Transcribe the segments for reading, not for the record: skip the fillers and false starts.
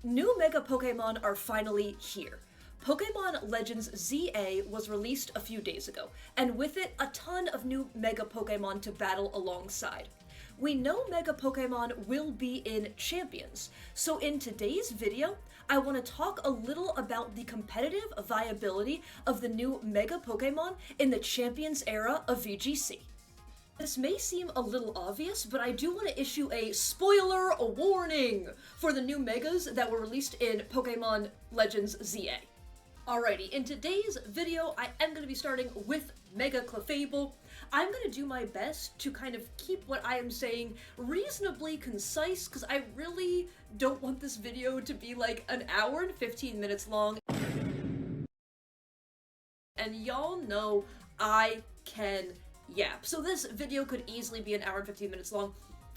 New Mega Pokemon are finally here. Pokemon Legends ZA was released a few days ago, and with it, a ton of new Mega Pokemon to battle alongside. We know Mega Pokemon will be in Champions, so in today's video, I want to talk a little about the competitive viability of the new Mega Pokemon in the Champions era of VGC. This may seem a little obvious, but I do want to issue a spoiler warning for the new Megas that were released in Pokemon Legends ZA. Alrighty, in today's video, I am going to be starting with Mega Clefable. I'm going to do my best to kind of keep what I am saying reasonably concise, because I really don't want this video to be like an hour and 15 minutes long. And y'all know I can yap. So this video could easily be an hour and 15 minutes long.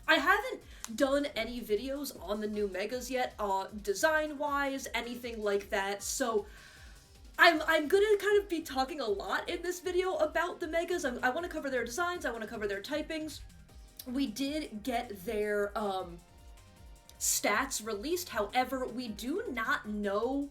I haven't done any videos on the new Megas yet, design-wise, anything like that, so I'm gonna kind of be talking a lot in this video about the Megas. I want to cover their designs, I want to cover their typings. We did get their stats released, however, we do not know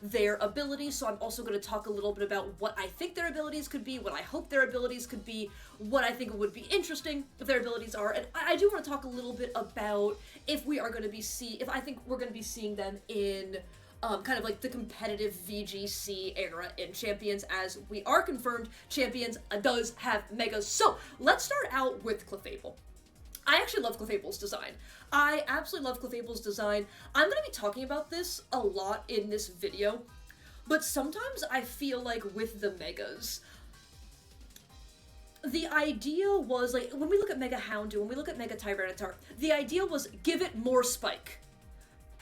their abilities, so I'm also going to talk a little bit about what I think their abilities could be, what I hope their abilities could be, what I think would be interesting if their abilities are, and I do want to talk a little bit about if I think we're going to be seeing them in kind of like the competitive VGC era in Champions, as we are confirmed Champions does have Megas. So let's start out with Clefable. I actually love Clefable's design. I absolutely love Clefable's design. I'm going to be talking about this a lot in this video, but sometimes I feel like with the Megas, the idea was, like, when we look at Mega Houndoom, when we look at Mega Tyranitar, the idea was give it more spike.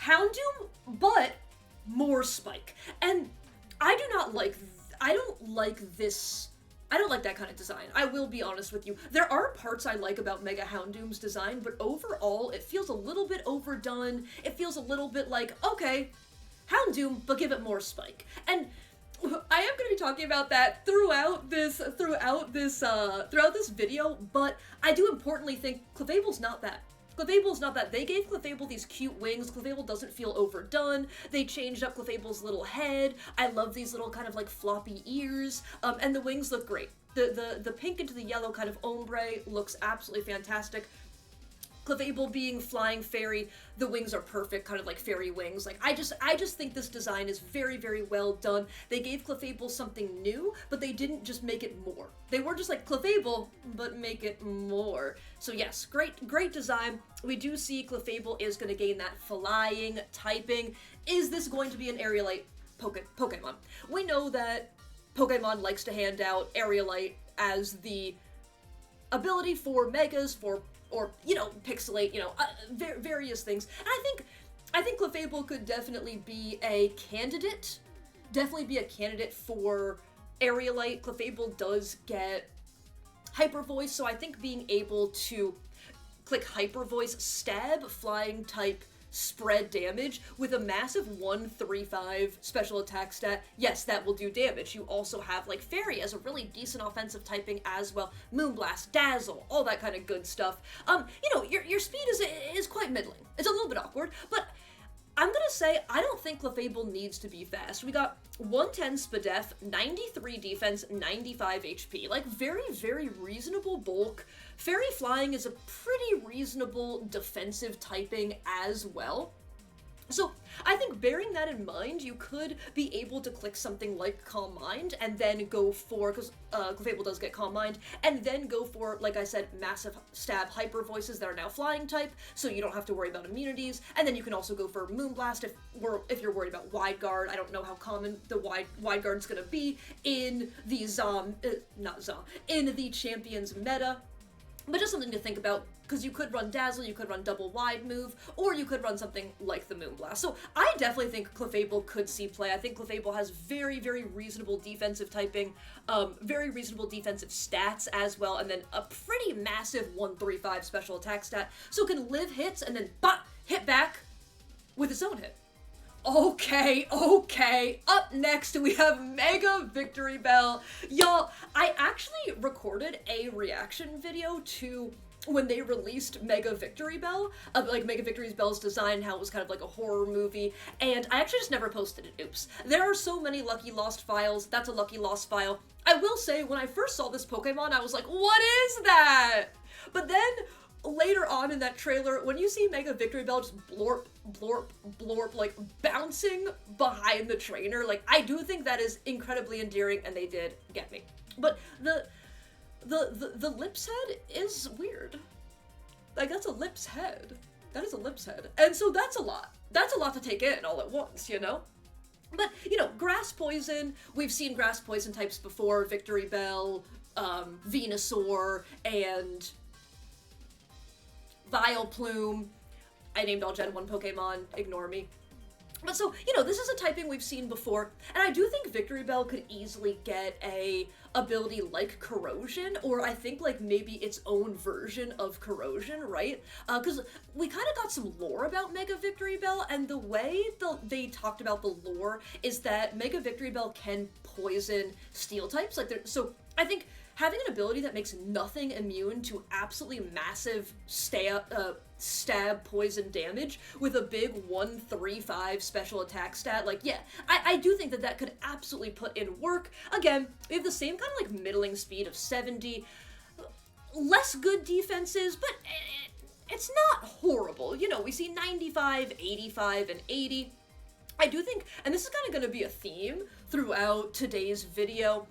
Houndoom, but more spike. And I don't like that kind of design. I will be honest with you. There are parts I like about Mega Houndoom's design, but overall, it feels a little bit overdone. It feels a little bit like, okay, Houndoom, but give it more spike. And I am going to be talking about that throughout this video, but I do importantly think Clefable's not that. Clefable's not that. They gave Clefable these cute wings. Clefable doesn't feel overdone. They changed up Clefable's little head. I love these little kind of like floppy ears. And the wings look great. The pink into the yellow kind of ombre looks absolutely fantastic. Clefable being flying fairy, the wings are perfect, kind of like fairy wings. Like, I just think this design is very, very well done. They gave Clefable something new, but they didn't just make it more. They were just like Clefable, but make it more. So yes, great design. We do see Clefable is going to gain that flying typing. Is this going to be an Aerialite Pokemon? We know that Pokemon likes to hand out Aerialite as the ability for Megas, or, you know, pixelate, you know, various things. And I think Clefable could definitely be a candidate for Aerialite. Clefable does get Hyper Voice, so I think being able to click Hyper Voice, stab, flying type, spread damage with a massive 135 special attack stat, yes, that will do damage. You also have, like, Fairy as a really decent offensive typing as well. Moonblast, Dazzle, all that kind of good stuff. You know, your speed is quite middling. It's a little bit awkward, but I'm gonna say I don't think Clefable needs to be fast. We got 110 SPDEF, 93 defense, 95 HP. Like, very, very reasonable bulk. Fairy Flying is a pretty reasonable defensive typing as well. So I think bearing that in mind, you could be able to click something like Calm Mind and then go for, because Clefable does get Calm Mind, and then go for, like I said, massive stab Hyper Voices that are now flying type, so you don't have to worry about immunities. And then you can also go for Moonblast if you're worried about Wide Guard. I don't know how common the Wide Guard's gonna be in the in the Champions meta. But just something to think about, because you could run Dazzle, you could run Double Wide Move, or you could run something like the Moonblast. So I definitely think Clefable could see play. I think Clefable has very, very reasonable defensive typing, very reasonable defensive stats as well, and then a pretty massive 135 special attack stat, so it can live hits and then hit back with its own hit. Okay, up next we have Mega Victory Bell. Y'all, I actually recorded a reaction video to when they released Mega Victory Bell, like Mega Victory Bell's design, how it was kind of like a horror movie, and I actually just never posted it. Oops. There are so many Lucky Lost files. That's a Lucky Lost file. I will say, when I first saw this Pokemon, I was like, what is that? But then, later on in that trailer, when you see Mega Victory Bell just blorp, blorp, blorp, like, bouncing behind the trainer, like, I do think that is incredibly endearing, and they did get me. But the Lips head is weird. Like, that's a Lips head. That is a Lips head. And so that's a lot. That's a lot to take in all at once, you know? But, you know, Grass Poison, we've seen Grass Poison types before, Victory Bell, Venusaur, and Vileplume. I named all Gen 1 Pokemon, ignore me. But so, you know, this is a typing we've seen before, and I do think Victory Bell could easily get a ability like Corrosion, or I think, like, maybe its own version of Corrosion, right? Because we kind of got some lore about Mega Victory Bell, and the way they talked about the lore is that Mega Victory Bell can poison steel types. Like, so I think having an ability that makes nothing immune to absolutely massive stab poison damage with a big 1/3/5 special attack stat, like, yeah, I do think that could absolutely put in work. Again, we have the same kind of, like, middling speed of 70, less good defenses, but it's not horrible. You know, we see 95, 85, and 80. I do think, and this is kind of going to be a theme throughout today's video,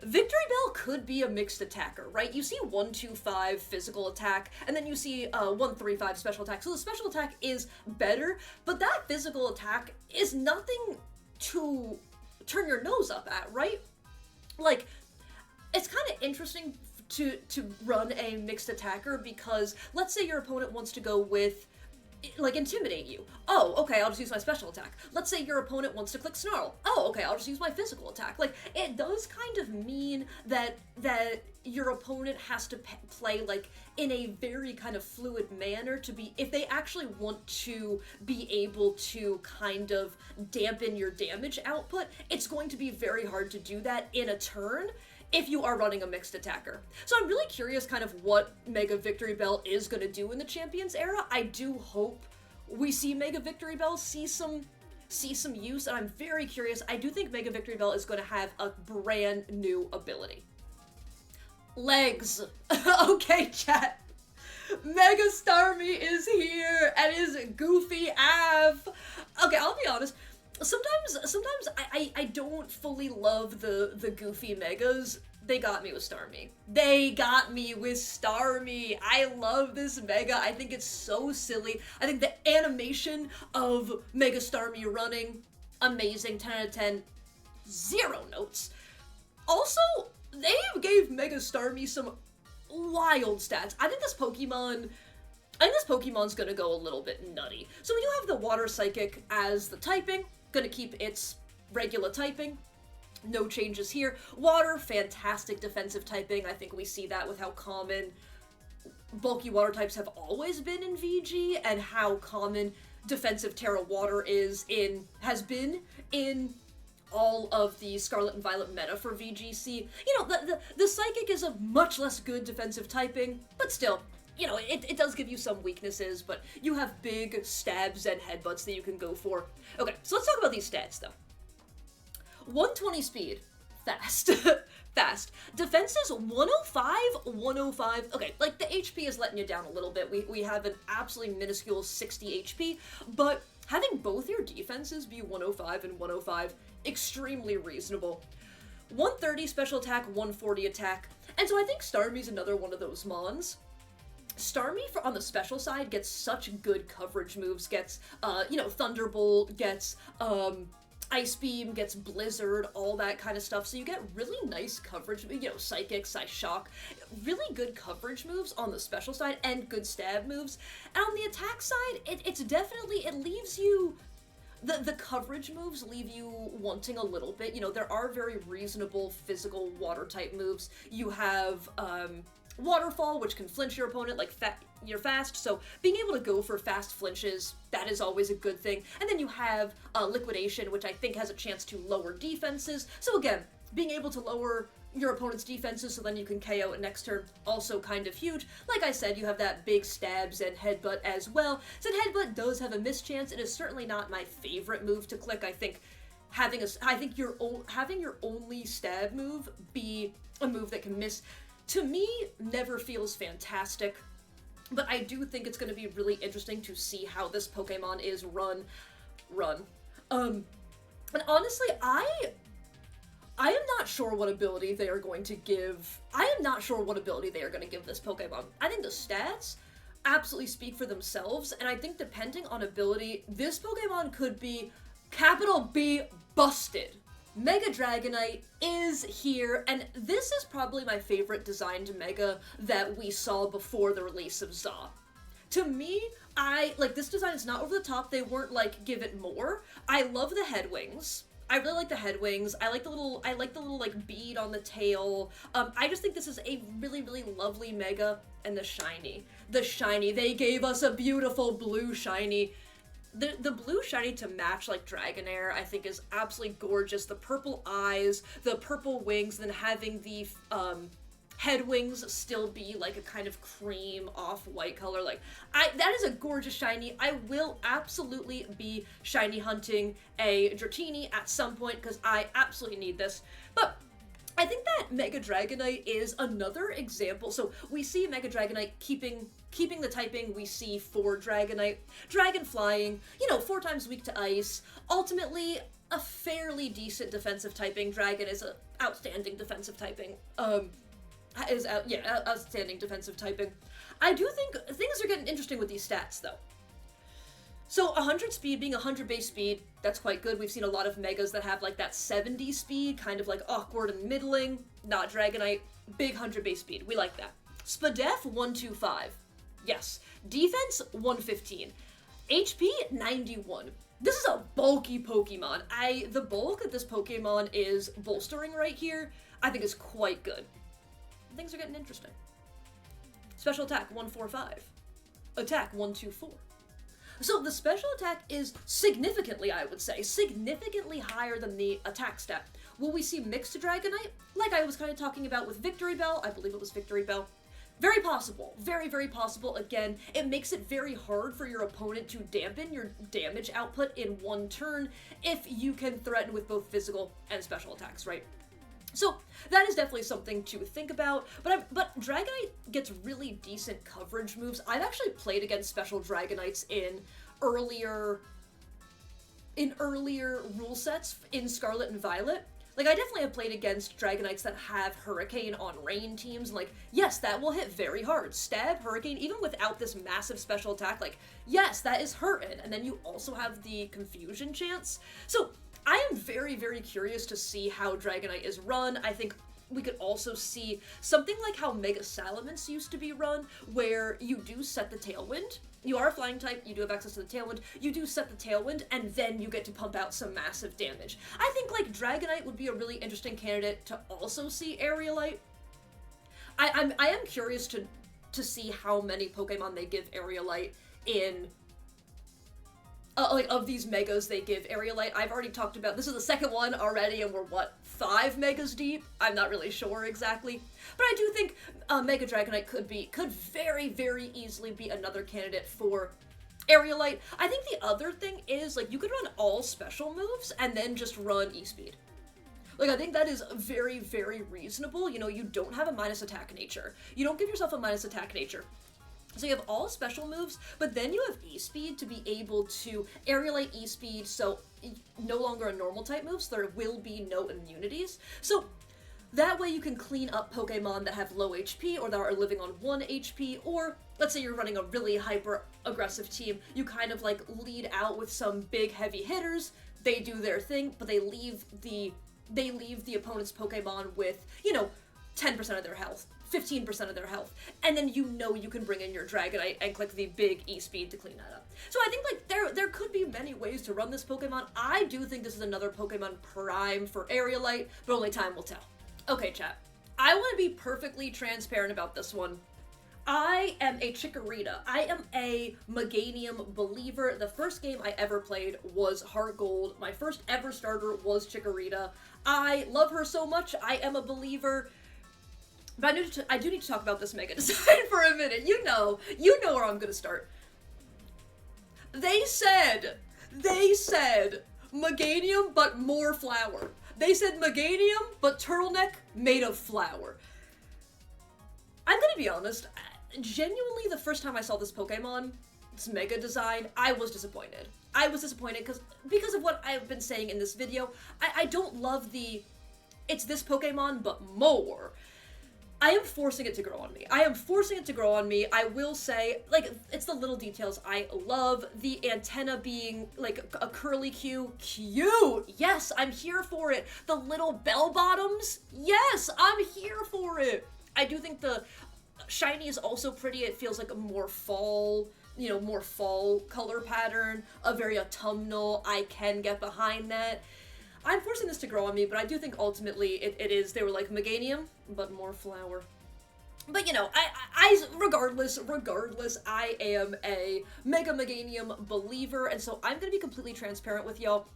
Victory Bell could be a mixed attacker, right? You see 1-2-5 physical attack, and then you see 1-3-5 special attack. So the special attack is better, but that physical attack is nothing to turn your nose up at, right? Like, it's kind of interesting to run a mixed attacker, because let's say your opponent wants to go with, like, intimidate you. Oh, okay, I'll just use my special attack. Let's say your opponent wants to click Snarl. Oh, okay, I'll just use my physical attack. Like, it does kind of mean that your opponent has to play, like, in a very kind of fluid manner to be, if they actually want to be able to kind of dampen your damage output, it's going to be very hard to do that in a turn if you are running a mixed attacker. So I'm really curious kind of what Mega Victory Bell is going to do in the Champions era. I do hope we see Mega Victory Bell see some use, and I'm very curious. I do think Mega Victory Bell is going to have a brand new ability. Legs. Okay, chat. Mega Starmie is here, and is goofy AF. Okay, I'll be honest. Sometimes I don't fully love the goofy megas. They got me with Starmie. They got me with Starmie. I love this mega. I think it's so silly. I think the animation of Mega Starmie running, amazing. 10 out of 10. 0 notes. Also, they gave Mega Starmie some wild stats. I think this Pokemon's gonna go a little bit nutty. So you have the Water Psychic as the typing, gonna keep its regular typing. No changes here. Water, fantastic defensive typing. I think we see that with how common bulky water types have always been in VG, and how common defensive Terra Water has been in all of the Scarlet and Violet meta for VGC. You know, the Psychic is a much less good defensive typing, but still, you know, it does give you some weaknesses, but you have big stabs and headbutts that you can go for. Okay, so let's talk about these stats, though. 120 speed. Fast. Fast. Defense is 105, 105. Okay, like, the HP is letting you down a little bit. We have an absolutely minuscule 60 HP, but having both your defenses be 105 and 105, extremely reasonable. 130 special attack, 140 attack. And so I think Starmie's another one of those mons. Starmie, on the special side, gets such good coverage moves, gets, you know, Thunderbolt, gets, Ice Beam, gets Blizzard, all that kind of stuff, so you get really nice coverage, you know, Psychic, Psyshock, really good coverage moves on the special side, and good stab moves. And on the attack side, it leaves you, the coverage moves leave you wanting a little bit. You know, there are very reasonable physical water-type moves. You have, Waterfall, which can flinch your opponent, like, you're fast, so being able to go for fast flinches, that is always a good thing. And then you have Liquidation, which I think has a chance to lower defenses. So again, being able to lower your opponent's defenses, so then you can KO it next turn. Also kind of huge. Like I said, you have that big stabs and headbutt as well. So headbutt does have a miss chance. It is certainly not my favorite move to click. I think having your only stab move be a move that can miss, to me, never feels fantastic. But I do think it's going to be really interesting to see how this Pokemon is run. And honestly, I am not sure what ability they are going to give. I am not sure what ability they are going to give this Pokemon. I think the stats absolutely speak for themselves, and I think depending on ability, this Pokemon could be capital B busted. Mega Dragonite is here, and this is probably my favorite designed Mega that we saw before the release of ZA. To me, this design is not over the top. They weren't like, give it more. I love the head wings. I really like the head wings. I like the little like bead on the tail. I just think this is a really, really lovely Mega. And the shiny. They gave us a beautiful blue shiny. The blue shiny to match like Dragonair, I think, is absolutely gorgeous. The purple eyes, the purple wings, then having the head wings still be like a kind of cream off-white color. That is a gorgeous shiny. I will absolutely be shiny hunting a Dratini at some point because I absolutely need this. But I think that Mega Dragonite is another example. So we see Mega Dragonite keeping the typing we see for Dragonite. Dragon flying, 4 times weak to ice. Ultimately, a fairly decent defensive typing. Dragon is an outstanding defensive typing. Outstanding defensive typing. I do think things are getting interesting with these stats, though. So 100 speed being 100 base speed, that's quite good. We've seen a lot of Megas that have like that 70 speed, kind of like awkward and middling. Not Dragonite, big 100 base speed. We like that. Spadef 125. Yes. Defense 115. HP 91. This is a bulky Pokemon. The bulk that this Pokemon is bolstering right here, I think is quite good. Things are getting interesting. Special attack 145. Attack 124. So the special attack is significantly, I would say, significantly higher than the attack stat. Will we see mixed Dragonite? Like I was kind of talking about with Victory Bell, I believe it was Victory Bell. Very possible. Very, very possible. Again, it makes it very hard for your opponent to dampen your damage output in one turn if you can threaten with both physical and special attacks, right? So that is definitely something to think about, but Dragonite gets really decent coverage moves. I've actually played against special Dragonites in earlier rule sets in Scarlet and Violet. Like, I definitely have played against Dragonites that have Hurricane on rain teams, and yes, that will hit very hard. Stab, Hurricane, even without this massive special attack, yes, that is hurting, and then you also have the Confusion chance. So I am very, very curious to see how Dragonite is run. I think we could also see something like how Mega Salamence used to be run, where you do set the Tailwind. You are a flying type, you do have access to the Tailwind, you do set the Tailwind, and then you get to pump out some massive damage. I think, Dragonite would be a really interesting candidate to also see Aerialite. I am curious to see how many Pokemon they give Aerialite in of these Megas they give Aerialite. I've already talked about, this is the second one already, and we're, 5 Megas deep? I'm not really sure exactly. But I do think Mega Dragonite could very, very easily be another candidate for Aerialite. I think the other thing is, you could run all special moves and then just run E-Speed. I think that is very, very reasonable. You don't have a minus attack nature. You don't give yourself a minus attack nature. So you have all special moves, but then you have E-Speed to be able to Aerialite E-Speed, so no longer a normal type move, so there will be no immunities. So that way you can clean up Pokemon that have low HP or that are living on 1 HP, or let's say you're running a really hyper-aggressive team, you kind of lead out with some big heavy hitters, they do their thing, but they leave the opponent's Pokemon with, 10% of their health. 15% of their health, and then you can bring in your Dragonite and click the big E-Speed to clean that up. So I think there could be many ways to run this Pokemon. I do think this is another Pokemon prime for Aerialite, but only time will tell. Okay, chat. I want to be perfectly transparent about this one. I am a Chikorita. I am a Meganium believer. The first game I ever played was Heart Gold. My first ever starter was Chikorita. I love her so much. I am a believer. But I do need to talk about this Mega design for a minute. You know where I'm gonna start. They said Meganium, but more flower. They said Meganium, but turtleneck made of flower. I'm gonna be honest, genuinely the first time I saw this Pokemon, this Mega design, I was disappointed. I was disappointed because of what I've been saying in this video. I don't love it's this Pokemon, but more. I am forcing it to grow on me. I will say, like, it's the little details I love. The antenna being, like, a curly Q. Cute! Yes, I'm here for it. The little bell bottoms. Yes, I'm here for it. I do think the shiny is also pretty. It feels like a more fall, more fall color pattern. A very autumnal. I can get behind that. I'm forcing this to grow on me, but I do think ultimately it is, they were like Meganium, but more flower. But regardless, I am a Mega Meganium believer, and so I'm gonna be completely transparent with y'all.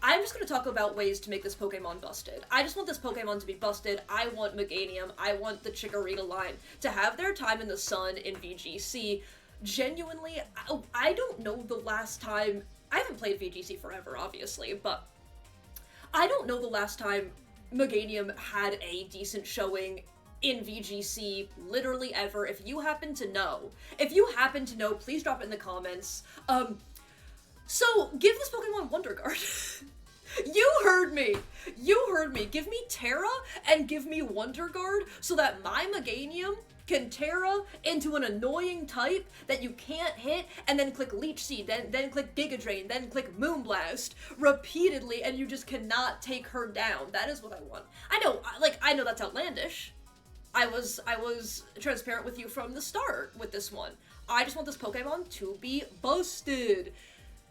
I'm just gonna talk about ways to make this Pokemon busted. I just want this Pokemon to be busted. I want Meganium, I want the Chikorita line to have their time in the sun in VGC. Genuinely, I don't know the last time, I haven't played VGC forever, obviously, but I don't know the last time Meganium had a decent showing in VGC, literally ever. If you happen to know, please drop it in the comments. So, give this Pokemon Wonder Guard. You heard me! Give me Terra and give me Wonder Guard so that my Meganium can Terra into an annoying type that you can't hit, and then click Leech Seed, then click Giga Drain, then click Moonblast repeatedly, and you just cannot take her down. That is what I want. I know that's outlandish. I was transparent with you from the start with this one. I just want this Pokemon to be busted.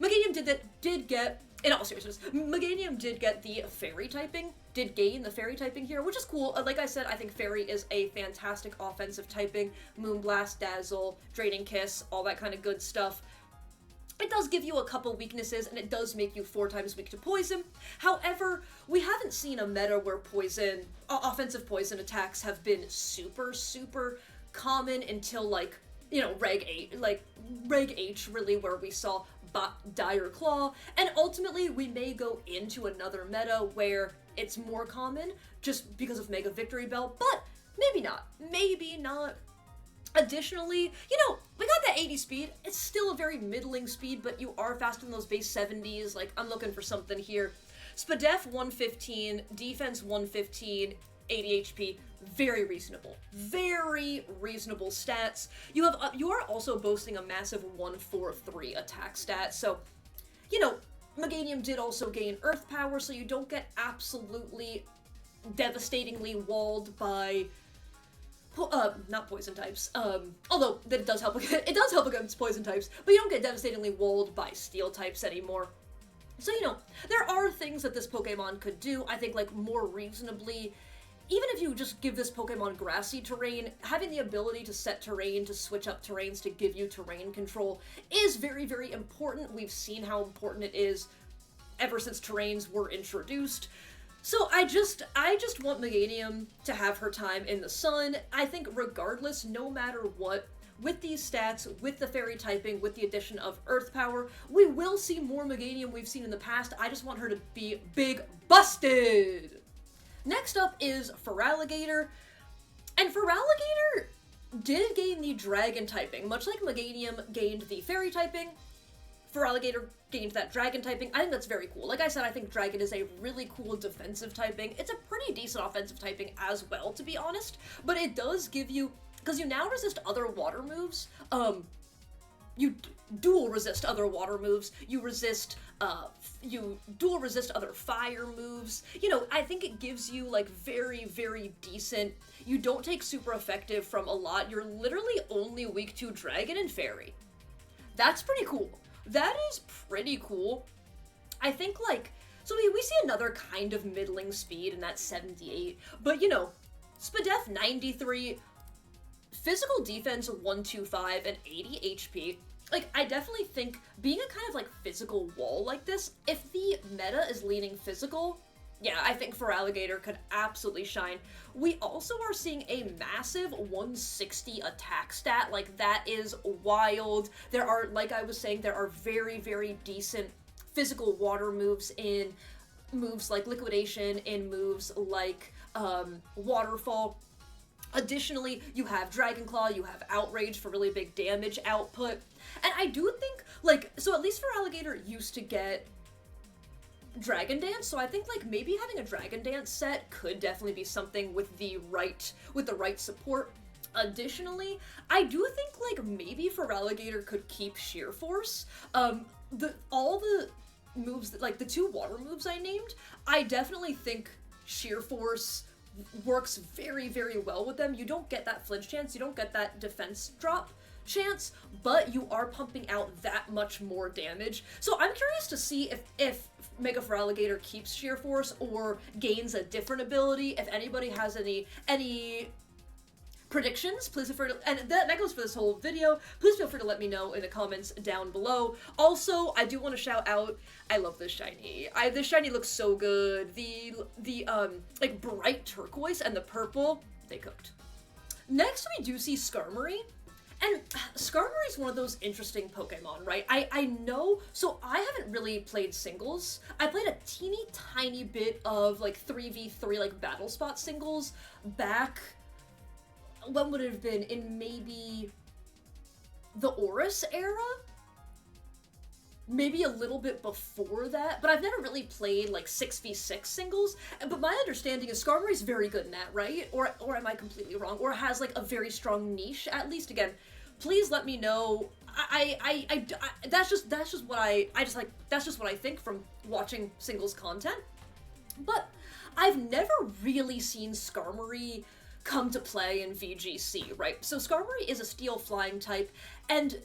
Meganium did get, in all seriousness, Meganium did get the Fairy typing, did gain the Fairy typing here, which is cool. Like I said, I think Fairy is a fantastic offensive typing. Moonblast, Dazzle, Draining Kiss, all that kind of good stuff. It does give you a couple weaknesses, and it does make you 4 times weak to poison. However, we haven't seen a meta where offensive poison attacks have been super, super common until, like, Reg H, really, where we saw Dire Claw, and ultimately we may go into another meta where it's more common just because of Mega Victory Bell, but maybe not. Additionally, we got that 80 speed. It's still a very middling speed, but you are faster than those base 70s. Like, I'm looking for something here. Spadef 115, defense 115, 80 HP. Very reasonable. Very reasonable stats. You are also boasting a massive 143 attack stat, so, Meganium did also gain Earth Power, so you don't get absolutely devastatingly walled by not poison types, although that it does help against poison types, but you don't get devastatingly walled by steel types anymore. So, there are things that this Pokemon could do, I think, like, more reasonably. Even if you just give this Pokemon grassy terrain, having the ability to set terrain, to switch up terrains, to give you terrain control is very, very important. We've seen how important it is ever since terrains were introduced. So I just want Meganium to have her time in the sun. I think regardless, no matter what, with these stats, with the Fairy typing, with the addition of Earth Power, we will see more Meganium we've seen in the past. I just want her to be big busted! Next up is Feraligatr, and Feraligatr did gain the Dragon typing. Much like Meganium gained the Fairy typing, Feraligatr gained that Dragon typing. I think that's very cool. Like I said, I think Dragon is a really cool defensive typing. It's a pretty decent offensive typing as well, to be honest, but it does give you, because you now resist other water moves, you dual resist other water moves, you dual resist other fire moves. I think it gives you, like, very, very decent, you don't take super effective from a lot, you're literally only weak to Dragon and Fairy. That's pretty cool. That is pretty cool. I think, like, so we see another kind of middling speed, and that's 78, but, Spadef 93, physical defense 125 and 80 HP. Like, I definitely think being a kind of like physical wall like this, if the meta is leaning physical, yeah, I think Feraligatr could absolutely shine. We also are seeing a massive 160 attack stat. Like, that is wild. There are, like I was saying, there are very, very decent physical water moves in moves like Liquidation, in moves like Waterfall. Additionally, you have Dragon Claw, you have Outrage for really big damage output. And I do think, like, so at least Feraligatr used to get Dragon Dance, so I think like maybe having a Dragon Dance set could definitely be something with the right support. Additionally, I do think like maybe Feraligatr could keep Sheer Force. All the moves that, like the 2 water moves I named, I definitely think Sheer Force works very, very well with them. You don't get that flinch chance, you don't get that defense drop chance, but you are pumping out that much more damage. So I'm curious to see if Mega Feraligatr keeps Sheer Force or gains a different ability. If anybody has any predictions, please feel free to, and that goes for this whole video, please feel free to let me know in the comments down below. Also, I do want to shout out, I love this shiny. This shiny looks so good. The like bright turquoise and the purple, they cooked. Next we do see Skarmory. And Skarmory is one of those interesting Pokemon, right? I know, so I haven't really played singles. I played a teeny tiny bit of like 3v3 like battle spot singles back, when would it have been, in maybe the Oris era? Maybe a little bit before that, but I've never really played like 6v6 singles. But my understanding is Skarmory's very good in that, right? Or am I completely wrong? Or has like a very strong niche, at least. Again, please let me know. That's just what that's just what I think from watching singles content. But I've never really seen Skarmory come to play in VGC, right? So Skarmory is a steel flying type, and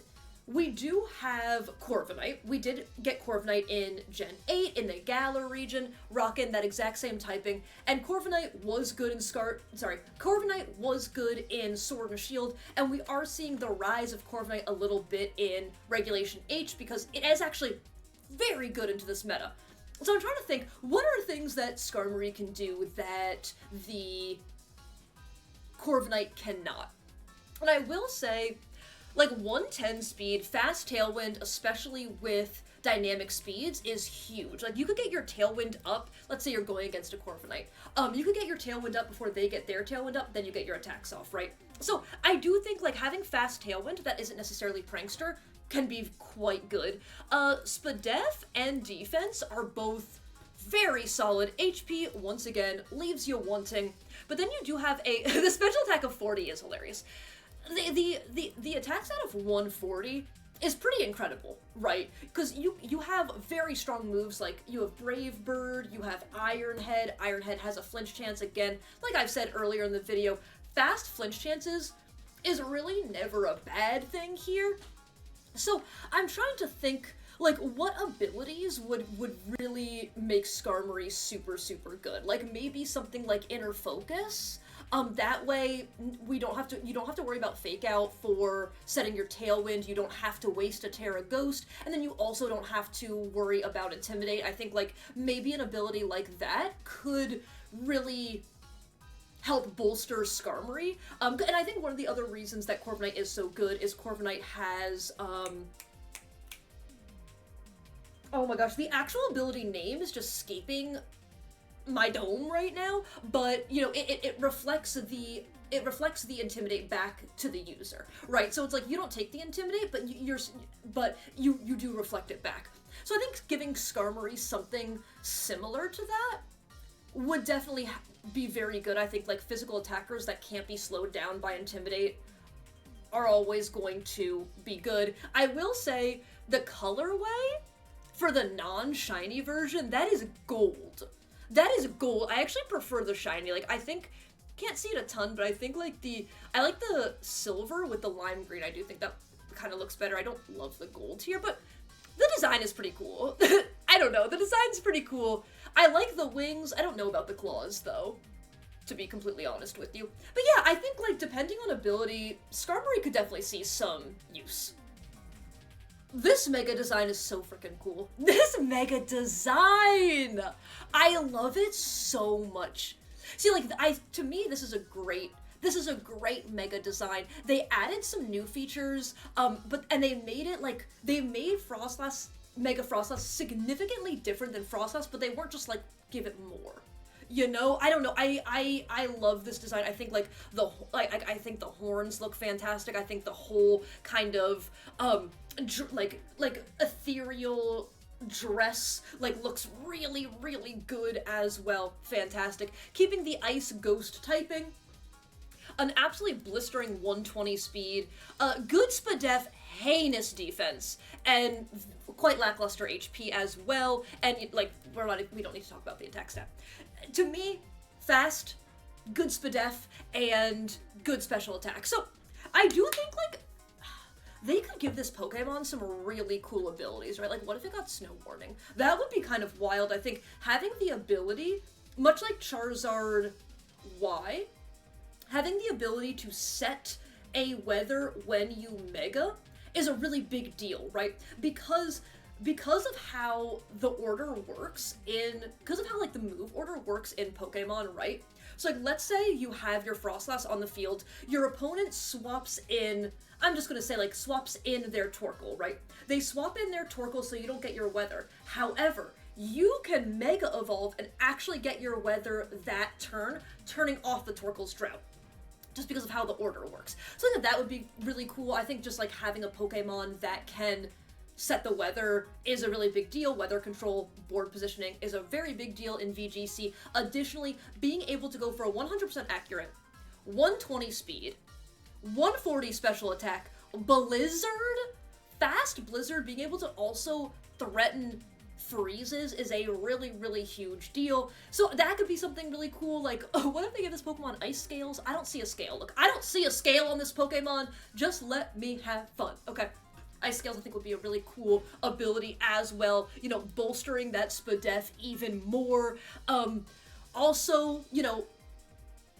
we do have Corviknight. We did get Corviknight in Gen 8 in the Galar region, rocking that exact same typing, and Corviknight was good in Corviknight was good in Sword and Shield, and we are seeing the rise of Corviknight a little bit in Regulation H because it is actually very good into this meta. So I'm trying to think, what are things that Skarmory can do that the Corviknight cannot? And I will say, like 110 speed, fast Tailwind, especially with dynamic speeds, is huge. Like, you could get your Tailwind up, let's say you're going against a Corviknight. You could get your Tailwind up before they get their Tailwind up, then you get your attacks off, right? So, I do think, like, having fast Tailwind that isn't necessarily Prankster can be quite good. Spadef and Defense are both very solid. HP, once again, leaves you wanting. But then you do have the special attack of 40 is hilarious. The attack stat of 140 is pretty incredible, right? Because you have very strong moves, like you have Brave Bird, you have Iron Head. Iron Head has a flinch chance again. Like I've said earlier in the video, fast flinch chances is really never a bad thing here. So I'm trying to think, like, what abilities would really make Skarmory super, super good? Like, maybe something like Inner Focus? That way, you don't have to worry about Fake Out for setting your Tailwind, you don't have to waste a Terra Ghost, and then you also don't have to worry about Intimidate. I think, like, maybe an ability like that could really help bolster Skarmory. And I think one of the other reasons that Corviknight is so good is Corviknight has, oh my gosh, the actual ability name is just escaping my dome right now, but, you know, it reflects the Intimidate back to the user, right? So it's like, you don't take the Intimidate, but you do reflect it back. So I think giving Skarmory something similar to that would definitely be very good. I think, like, physical attackers that can't be slowed down by Intimidate are always going to be good. I will say, the colorway for the non-shiny version, that is gold. That is gold. I actually prefer the shiny. Like, I think, can't see it a ton, but I think, like, I like the silver with the lime green. I do think that kind of looks better. I don't love the gold here, but the design is pretty cool. I don't know. The design's pretty cool. I like the wings. I don't know about the claws, though. to be completely honest with you. But yeah, I think, like, depending on ability, Skarmory could definitely see some use. This mega design is so freaking cool. This mega design! I love it so much. See, like, to me, this is a great mega design. They added some new features, and they made it, like, they made Mega Frostlass significantly different than Frostlass, but they weren't just, like, give it more. You know, I don't know. I love this design. I think, like, I think the horns look fantastic. I think the whole kind of like ethereal dress, like, looks really, really good as well. Fantastic. Keeping the ice ghost typing, an absolutely blistering 120 speed, good spadef, heinous defense, and quite lackluster HP as well. And, like, we don't need to talk about the attack stat. To me, fast, good spadef, and good special attack. So I do think, like, they could give this Pokemon some really cool abilities, right? Like, what if it got Snow Warning? That would be kind of wild. I think having the ability, much like Charizard Y, having the ability to set a weather when you Mega is a really big deal, right? Because of how the order works because of how, like, the move order works in Pokemon, right? So, like, let's say you have your Frostlass on the field, your opponent swaps in, I'm just gonna say, like, swaps in their Torkoal, right? They swap in their Torkoal so you don't get your weather. However, you can Mega Evolve and actually get your weather that turn, turning off the Torkoal's drought. Just because of how the order works. So I think that would be really cool. I think just, like, having a Pokemon that can set the weather is a really big deal. Weather control, board positioning is a very big deal in VGC. Additionally, being able to go for a 100% accurate, 120 speed, 140 special attack, Blizzard, fast Blizzard, being able to also threaten freezes is a really, really huge deal. So that could be something really cool. Like, what if they give this Pokemon ice scales? I don't see a scale. Look, I don't see a scale on this Pokemon. Just let me have fun, okay? Ice Scales, I think, would be a really cool ability as well, you know, bolstering that spadef even more. Also, you know,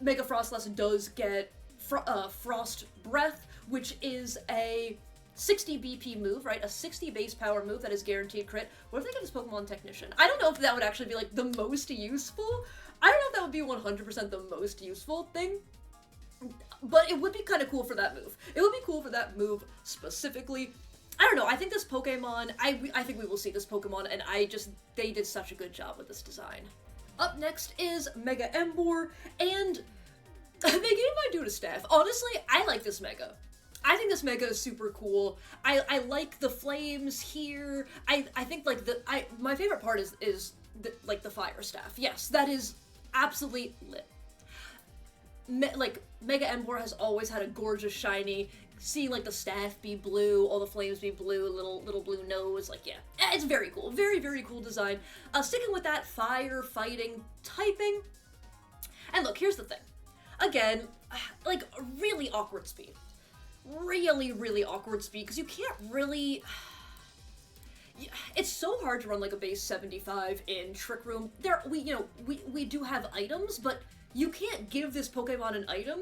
Mega Frostlass does get Frost Breath, which is a 60 BP move, right? A 60 base power move that is guaranteed crit. What if they give this Pokemon Technician? I don't know if that would actually be, like, the most useful. I don't know if that would be 100% the most useful thing, but it would be kind of cool for that move. It would be cool for that move specifically. I don't know, I think this Pokemon, I think we will see this Pokemon, and they did such a good job with this design. Up next is Mega Emboar, and they gave my dude a staff. Honestly, I like this Mega. I think this Mega is super cool. I like the flames here. I think, like, my favorite part is like, the fire staff. Yes, that is absolutely lit. Like, Mega Emboar has always had a gorgeous shiny. Seeing, like, the staff be blue, all the flames be blue, little blue nose, like, yeah. It's very cool. Very, very cool design. Sticking with that fire, fighting, typing. And look, here's the thing. Again, like, really awkward speed. Really, really awkward speed, because you can't really... It's so hard to run, like, a base 75 in Trick Room. We do have items, but you can't give this Pokemon an item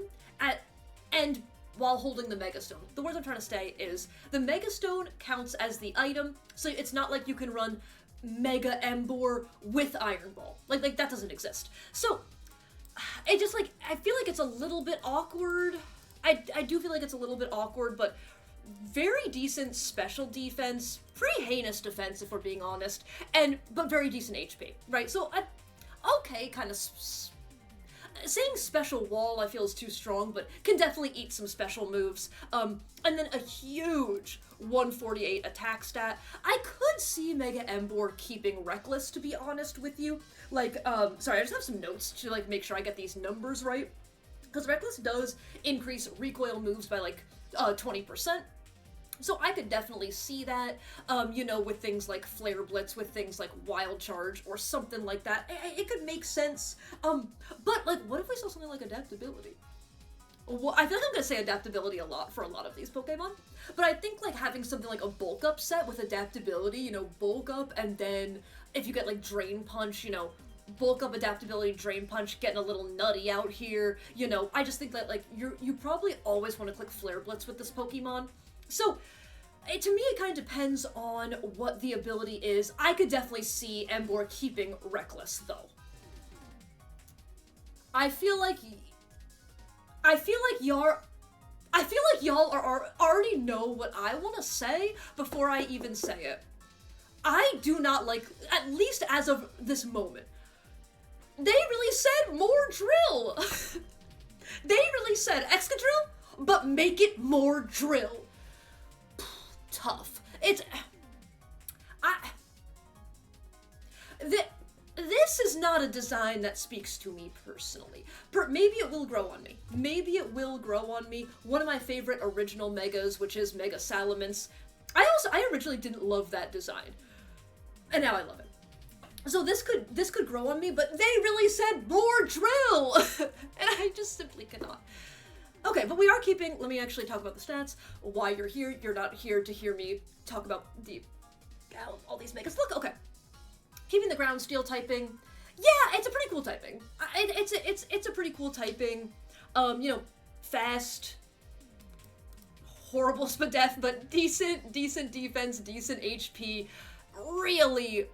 while holding the Mega Stone. The words I'm trying to say is, the Mega Stone counts as the item, so it's not like you can run Mega Emboar with Iron Ball. Like, that doesn't exist. So, it just, like, I feel like it's a little bit awkward. I do feel like it's a little bit awkward, but very decent special defense, pretty heinous defense, if we're being honest, but very decent HP, right? So, okay, kind of... Saying special wall, I feel, is too strong, but can definitely eat some special moves. And then a huge 148 attack stat. I could see Mega Emboar keeping Reckless, to be honest with you. Like, sorry, I just have some notes to, like, make sure I get these numbers right. Because Reckless does increase recoil moves by, like, 20%. So I could definitely see that, you know, with things like Flare Blitz, with things like Wild Charge, or something like that. It could make sense. But, like, what if we saw something like Adaptability? Well, I feel like I'm gonna say Adaptability a lot for a lot of these Pokemon. But I think, like, having something like a Bulk Up set with Adaptability, you know, Bulk Up, and then if you get, like, Drain Punch, you know, bulk up, adaptability, drain punch, getting a little nutty out here. You know, I just think that, like, you probably always want to click Flare Blitz with this Pokemon. So, to me, it kind of depends on what the ability is. I could definitely see Emboar keeping Reckless, though. I feel like y'all are already know what I want to say before I even say it. I do not like, at least as of this moment, they really said more drill. They really said Excadrill, but make it more drill. Tough. This is not a design that speaks to me personally. Maybe it will grow on me. Maybe it will grow on me. One of my favorite original Megas, which is Mega Salamence. I originally didn't love that design, and now I love it. So this could grow on me, but they really said more drill, and I just simply cannot. Okay, but we are keeping. Let me actually talk about the stats. Why you're here? You're not here to hear me talk about all these Megas. Look, okay. Keeping the ground steel typing, yeah, it's a pretty cool typing. It's a pretty cool typing. You know, fast, horrible Spadef, but decent defense, decent HP. Really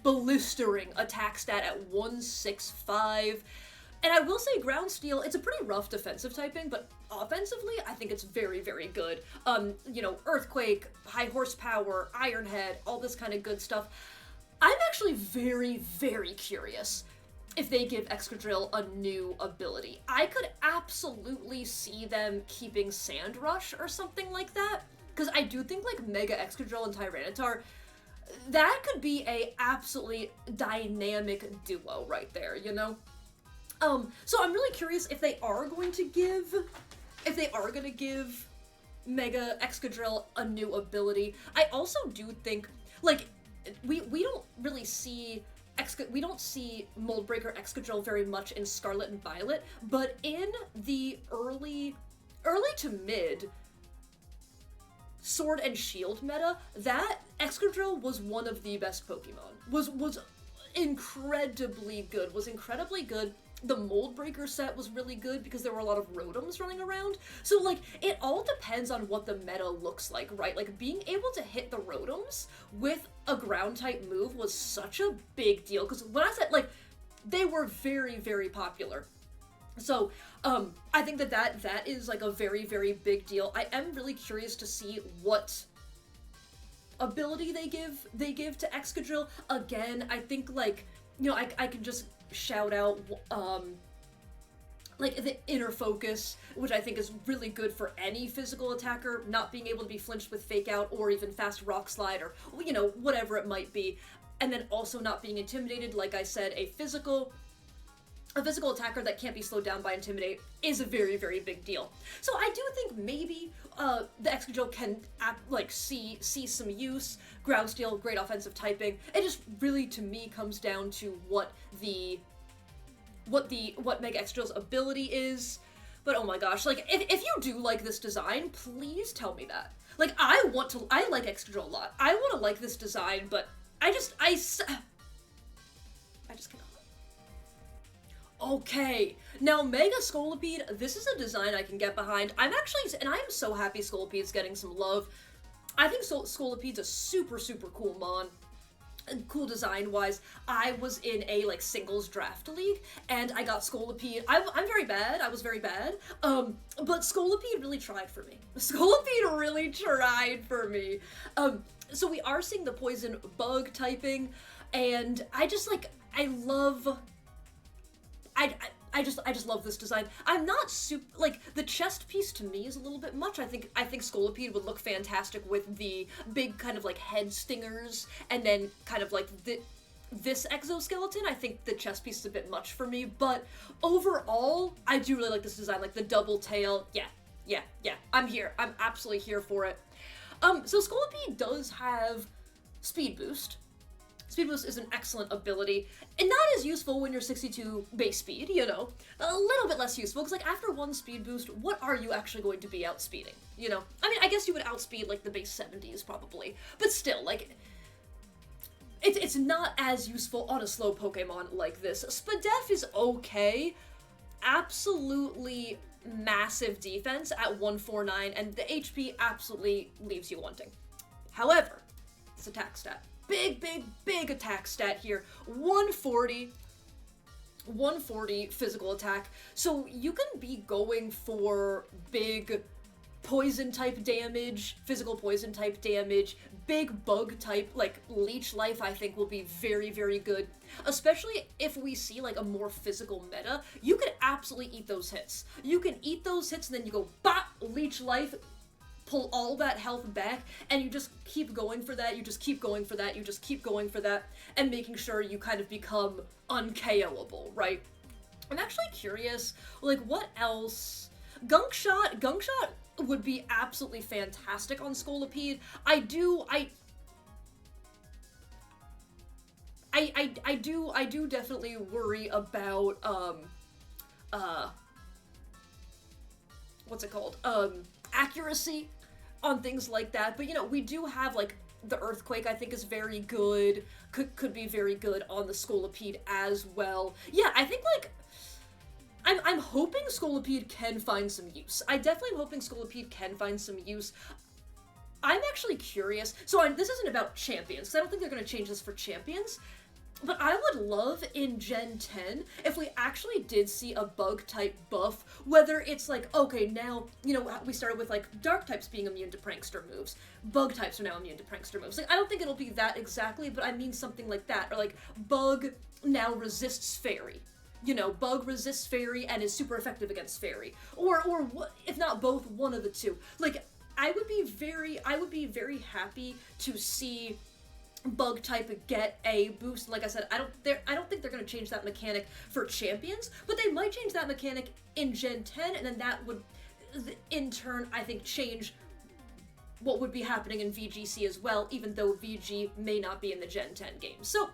blistering attack stat at 165. And I will say ground steel, it's a pretty rough defensive typing, but offensively, I think it's very, very good. You know, Earthquake, high horsepower, Iron Head, all this kind of good stuff. I'm actually very, very curious if they give Excadrill a new ability. I could absolutely see them keeping Sand Rush or something like that, because I do think, like, Mega Excadrill and Tyranitar, that could be a absolutely dynamic duo right there, you know? So I'm really curious if they are going to give Mega Excadrill a new ability. I also do think, like, we don't really see we don't see Moldbreaker Excadrill very much in Scarlet and Violet, but in the early to mid Sword and Shield meta, that Excadrill was one of the best Pokemon. Was incredibly good. The Moldbreaker set was really good because there were a lot of Rotoms running around. So, like, it all depends on what the meta looks like, right? Like, being able to hit the Rotoms with a ground-type move was such a big deal. Because when I said, like, they were very, very popular. So, I think that is, like, a very, very big deal. I am really curious to see what ability they give to Excadrill. Again, I think, like, you know, I can just shout out, like, the Inner Focus, which I think is really good for any physical attacker, not being able to be flinched with Fake Out or even Fast Rock Slide or, you know, whatever it might be. And then also not being intimidated, like I said, a physical attacker that can't be slowed down by Intimidate is a very, very big deal. So I do think maybe the Excadrill can see some use. Ground Steel, great offensive typing. It just really, to me, comes down to what Mega Excadrill's ability is. But oh my gosh, like, if you do like this design, please tell me that. Like, I like Excadrill a lot. I want to like this design, but I just cannot. Okay, now Mega Scolipede, this is a design I can get behind. I am so happy Scolipede's getting some love. I think Scolipede's a super, super cool mon. Cool design-wise. I was in a, like, singles draft league, and I got Scolipede. I'm very bad. I was very bad. But Scolipede really tried for me. Scolipede really tried for me. So we are seeing the poison bug typing, and I just love this design. I'm not super, like, the chest piece to me is a little bit much. I think Scolipede would look fantastic with the big kind of, like, head stingers, and then kind of, like, this exoskeleton. I think the chest piece is a bit much for me, but overall, I do really like this design, like the double tail. Yeah, I'm here. I'm absolutely here for it. So Scolipede does have Speed Boost. Speed Boost is an excellent ability, and not as useful when you're 62 base speed, you know? A little bit less useful, because, like, after one Speed Boost, what are you actually going to be outspeeding, you know? I mean, I guess you would outspeed, like, the base 70s, probably, but still, like, it's not as useful on a slow Pokemon like this. Spadef is okay. Absolutely massive defense at 149, and the HP absolutely leaves you wanting. However, it's attack stat. Big attack stat here. 140 physical attack. So you can be going for big poison type damage, physical poison type damage, big bug type, like leech life I think will be very, very good. Especially if we see like a more physical meta, you can absolutely eat those hits. You can eat those hits and then you go, bop, leech life, pull all that health back, and you just keep going for that, you just keep going for that, you just keep going for that, and making sure you kind of become un-KOable, right? I'm actually curious, like, what else? Gunk Shot would be absolutely fantastic on Scolipede. I do definitely worry about, what's it called? Accuracy on things like that, but you know, we do have like the Earthquake I think is very good, could be very good on the Scolipede as well. Yeah, I think like I'm hoping Scolipede can find some use. I definitely am hoping Scolipede can find some use. I'm actually curious, so this isn't about champions, because I don't think they're going to change this for champions, but I would love in Gen 10 if we actually did see a bug type buff, whether it's like, okay, now, you know, we started with like dark types being immune to prankster moves, bug types are now immune to prankster moves. Like, I don't think it'll be that exactly, but I mean something like that, or like bug now resists fairy. You know, bug resists fairy and is super effective against fairy, or if not both, one of the two. Like, I would be very happy to see bug type get a boost. Like I said, I don't think they're going to change that mechanic for champions, but they might change that mechanic in Gen 10, and then that would in turn I think change what would be happening in VGC as well, even though VG may not be in the Gen 10 game. So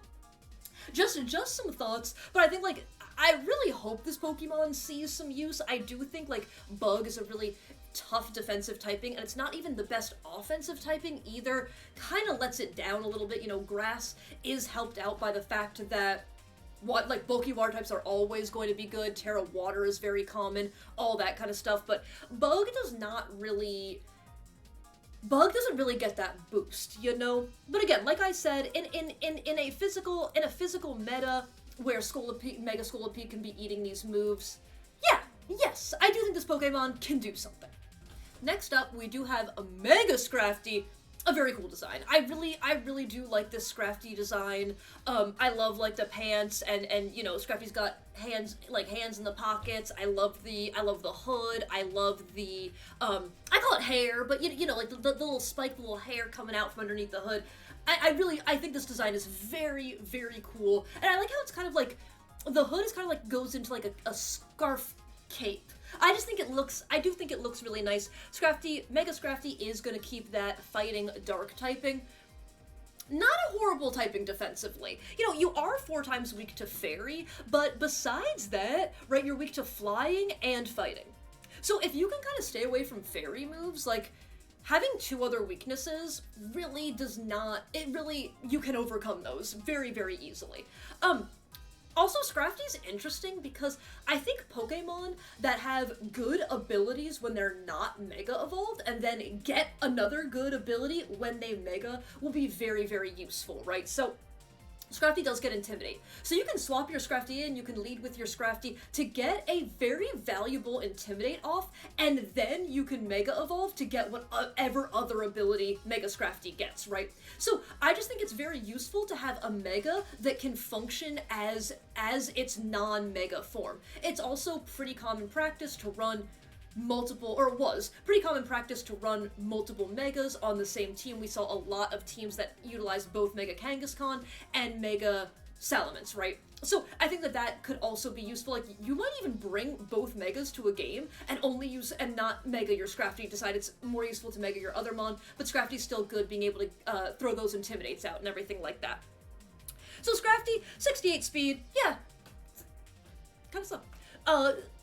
just some thoughts, but I think like I really hope this Pokemon sees some use. I do think like Bug is a really tough defensive typing, and it's not even the best offensive typing either. Kind of lets it down a little bit. You know, Grass is helped out by the fact that bulky water types are always going to be good. Terra Water is very common, all that kind of stuff, but Bug doesn't really get that boost, you know? But again, like I said, in a physical meta where Mega Scolipede can be eating these moves, yeah, yes, I do think this Pokemon can do something. Next up, we do have a Mega Scrafty, a very cool design. I really do like this Scrafty design. I love like the pants and you know, Scrafty's got hands in the pockets. I love the hood. I love the I call it hair, but you know, like the little spiked little hair coming out from underneath the hood. I think this design is very, very cool, and I like how it's kind of like the hood is kind of like goes into like a scarf cape. I do think it looks really nice. Mega Scrafty is going to keep that fighting dark typing. Not a horrible typing defensively. You know, you are 4 times weak to fairy, but besides that, right, you're weak to flying and fighting. So if you can kind of stay away from fairy moves, like, having 2 other weaknesses really you can overcome those very, very easily. Also, Scrafty's interesting because I think Pokemon that have good abilities when they're not Mega Evolved and then get another good ability when they Mega will be very, very useful, right? So, Scrafty does get Intimidate. So you can swap your Scrafty in, you can lead with your Scrafty to get a very valuable Intimidate off, and then you can Mega Evolve to get whatever other ability Mega Scrafty gets, right? So I just think it's very useful to have a Mega that can function as its non-Mega form. It's also pretty common practice to run pretty common practice to run multiple Megas on the same team. We saw a lot of teams that utilized both Mega Kangaskhan and Mega Salamence, right? So I think that could also be useful. Like, you might even bring both Megas to a game and and not Mega your Scrafty. Decide it's more useful to Mega your other Mon, but Scrafty's still good being able to throw those Intimidates out and everything like that. So Scrafty, 68 speed, yeah, kind of slow.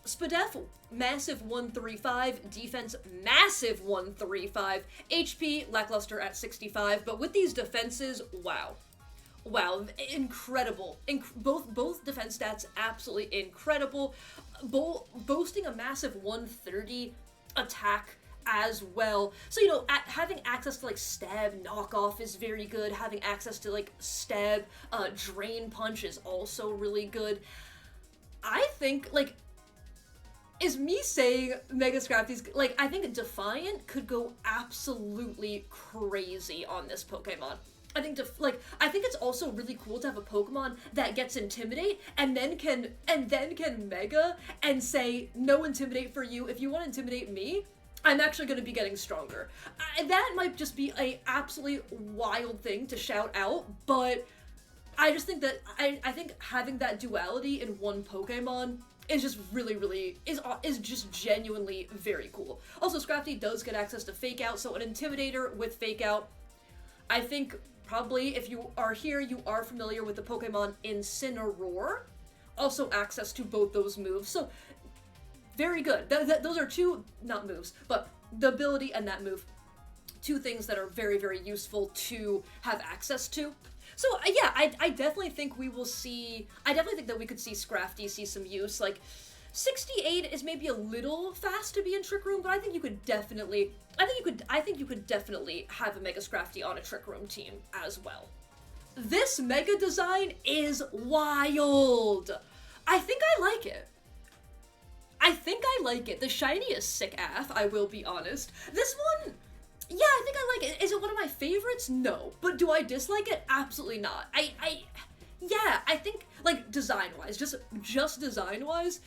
Spadef, massive 135, defense, massive 135, HP, lackluster at 65, but with these defenses, wow. Wow, incredible. Both defense stats absolutely incredible. Boasting a massive 130 attack as well. So, having access to like stab knockoff is very good. Having access to like stab drain punch is also really good. I think like is me saying Mega Scrafty's like I think Defiant could go absolutely crazy on this Pokemon. I think I think it's also really cool to have a Pokemon that gets Intimidate and then can Mega and say no Intimidate for you. If you want to intimidate me, I'm actually going to be getting stronger. That might just be a absolutely wild thing to shout out, but I just think that I think having that duality in one Pokemon is just really is just genuinely very cool. Also, Scrafty does get access to Fake Out, so an Intimidator with Fake Out. I think probably if you are here, you are familiar with the Pokemon Incineroar. Also access to both those moves, so very good. Those are two, not moves, but the ability and that move. Two things that are very useful to have access to. So yeah, I definitely think we will see, I definitely think that we could see Scrafty see some use. Like, 68 is maybe a little fast to be in Trick Room, but I think you could definitely, I think you could definitely have a Mega Scrafty on a Trick Room team as well. This Mega design is wild. I think I like it. The shiny is sick AF, I will be honest. This one, yeah, I think I like it. Is it one of my favorites? No. But do I dislike it? Absolutely not. Yeah, I think, like, design-wise, just design-wise,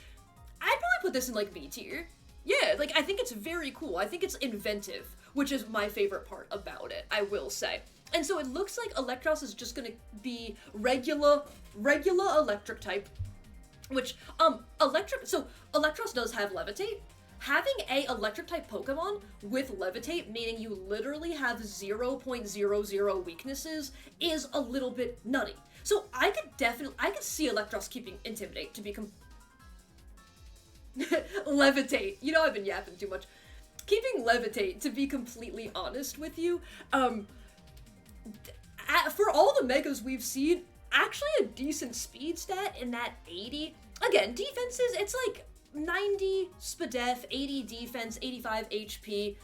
I'd probably put this in, like, B tier. Yeah, like, I think it's very cool. I think it's inventive, which is my favorite part about it, I will say. And so it looks like Electros is just gonna be regular electric type, which, Electros does have Levitate. Having a electric type Pokemon with Levitate, meaning you literally have 0.00 weaknesses, is a little bit nutty. So I could see Electros keeping Intimidate to be Levitate. You know I've been yapping too much. Keeping Levitate, to be completely honest with you, for all the Megas we've seen, actually a decent speed stat in that 80. Again, defenses, it's like 90 Spadef, 80 defense, 85 HP.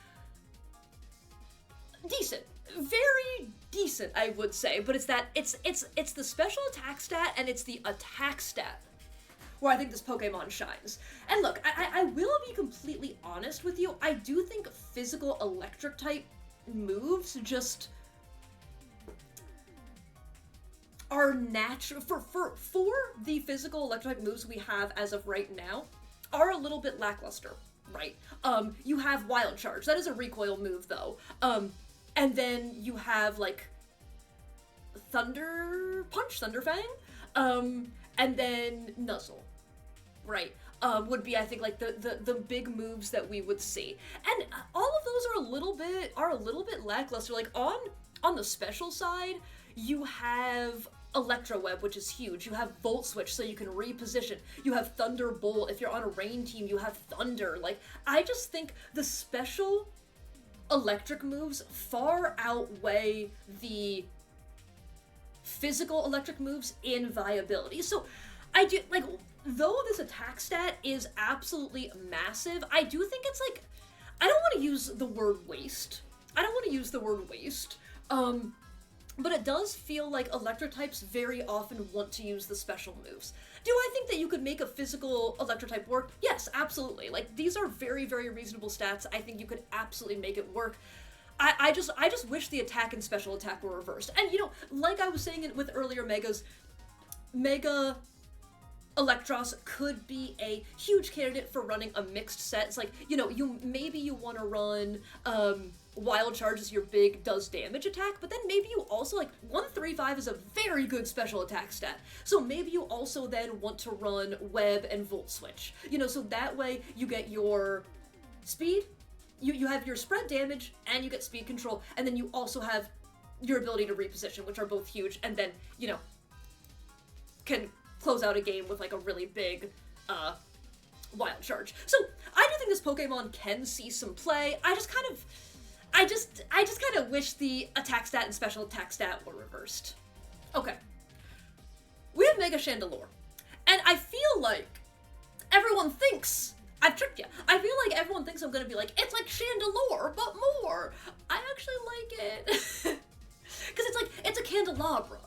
Decent. Very decent, I would say, but it's the special attack stat and it's the attack stat where I think this Pokemon shines. And look, I will be completely honest with you, I do think physical electric type moves just are natural for the physical electric moves we have as of right now are a little bit lackluster, right? You have Wild Charge. That is a recoil move, though. And then you have, like, Thunder Punch, Thunder Fang, and then Nuzzle, right? Would be, I think, like, the big moves that we would see. And all of those are a little bit lackluster. Like, on the special side, you have Electro Web, which is huge. You have Volt Switch, so you can reposition. You have Thunderbolt. If you're on a rain team, you have Thunder. Like, I just think the special electric moves far outweigh the physical electric moves in viability. So, I do, like, though this attack stat is absolutely massive, I do think it's, like, I don't want to use the word waste. But it does feel like electric types very often want to use the special moves. Do I think that you could make a physical electric type work? Yes, absolutely. Like, these are very reasonable stats. I think you could absolutely make it work. I just wish the attack and special attack were reversed. And, like I was saying with earlier Megas, Mega Electros could be a huge candidate for running a mixed set. It's like, maybe you want to run, Wild Charge is your big does damage attack, but then maybe you also, like, 135 is a very good special attack stat. So maybe you also then want to run Web and Volt Switch. So that way you get your speed, you have your spread damage, and you get speed control, and then you also have your ability to reposition, which are both huge, and then, can close out a game with, like, a really big, Wild Charge. So I do think this Pokemon can see some play. I just kind of wish the attack stat and special attack stat were reversed. Okay. We have Mega Chandelure. And I feel like everyone thinks I've tricked you. I feel like everyone thinks I'm gonna be like, it's like Chandelure, but more. I actually like it. Because it's like, it's a candelabra.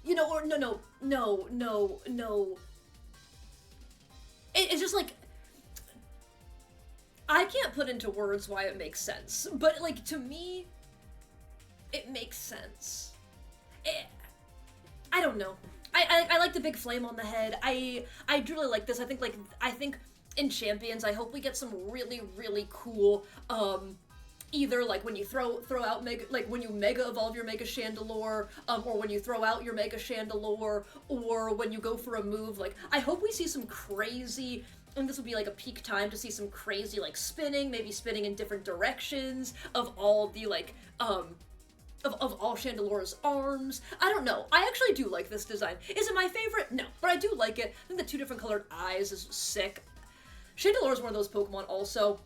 You know, or no. It's just like, I can't put into words why it makes sense. But, like, to me, it makes sense. I don't know. I like the big flame on the head. I really like this. I think in Champions, I hope we get some really, really cool, either like when you throw out Mega, like when you Mega Evolve your Mega Chandelure, or when you throw out your Mega Chandelure, or when you go for a move, like, I hope we see some crazy, and this would be like a peak time to see some crazy, like, spinning, maybe spinning in different directions of all the, like, of all Chandelure's arms. I don't know. I actually do like this design. Is it my favorite? No, but I do like it. I think the 2 different colored eyes is sick. Chandelure is one of those Pokemon also.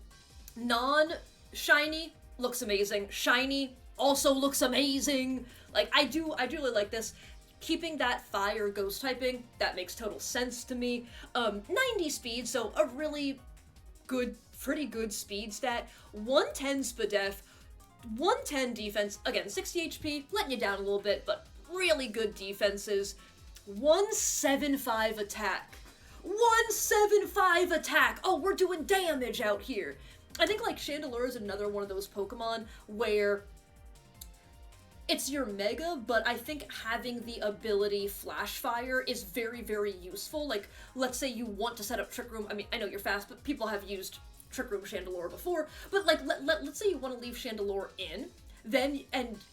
Non-shiny looks amazing. Shiny also looks amazing. Like, I do really like this. Keeping that fire ghost typing, that makes total sense to me. 90 speed, so a really good, pretty good speed stat. 110 Spadef, 110 defense, again, 60 HP, letting you down a little bit, but really good defenses. 175 attack. 175 attack! Oh, we're doing damage out here! I think, like, Chandelure is another one of those Pokemon where it's your Mega, but I think having the ability Flash Fire is very, very useful. Like, let's say you want to set up Trick Room. I mean, I know you're fast, but people have used Trick Room Chandelure before, but, like, let's say you want to leave Chandelure in, then,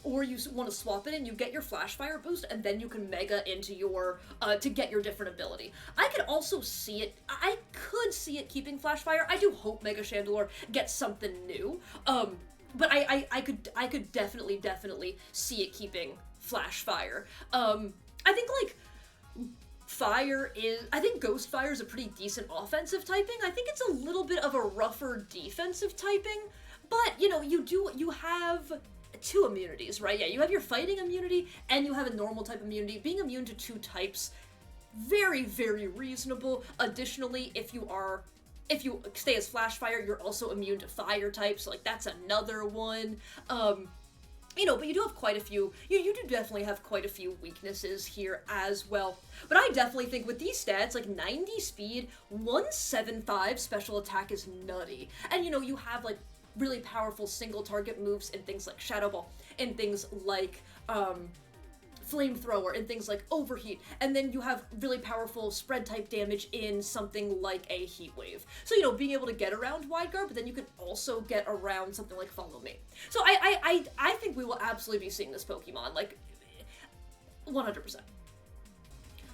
or you want to swap it in, you get your Flash Fire boost, and then you can Mega into your, to get your different ability. I could also see it, I could see it keeping Flash Fire. I do hope Mega Chandelure gets something new, but I could definitely see it keeping Flash Fire. I think, like, I think Ghost Fire is a pretty decent offensive typing. I think it's a little bit of a rougher defensive typing, but, you know, you have 2 immunities, right? Yeah, you have your fighting immunity, and you have a normal type immunity. Being immune to 2 types, very, very reasonable. Additionally, if you stay as Flash Fire, you're also immune to fire types, so, like, that's another one. You know, but you do have quite a few, you do definitely have quite a few weaknesses here as well. But I definitely think with these stats, like 90 speed, 175 special attack is nutty. And, you know, you have, like, really powerful single target moves in things like Shadow Ball, and things like, Flamethrower, and things like Overheat, and then you have really powerful spread type damage in something like a Heat Wave. So, you know, being able to get around Wide Guard, but then you can also get around something like Follow Me. So I think we will absolutely be seeing this Pokemon, like, 100%.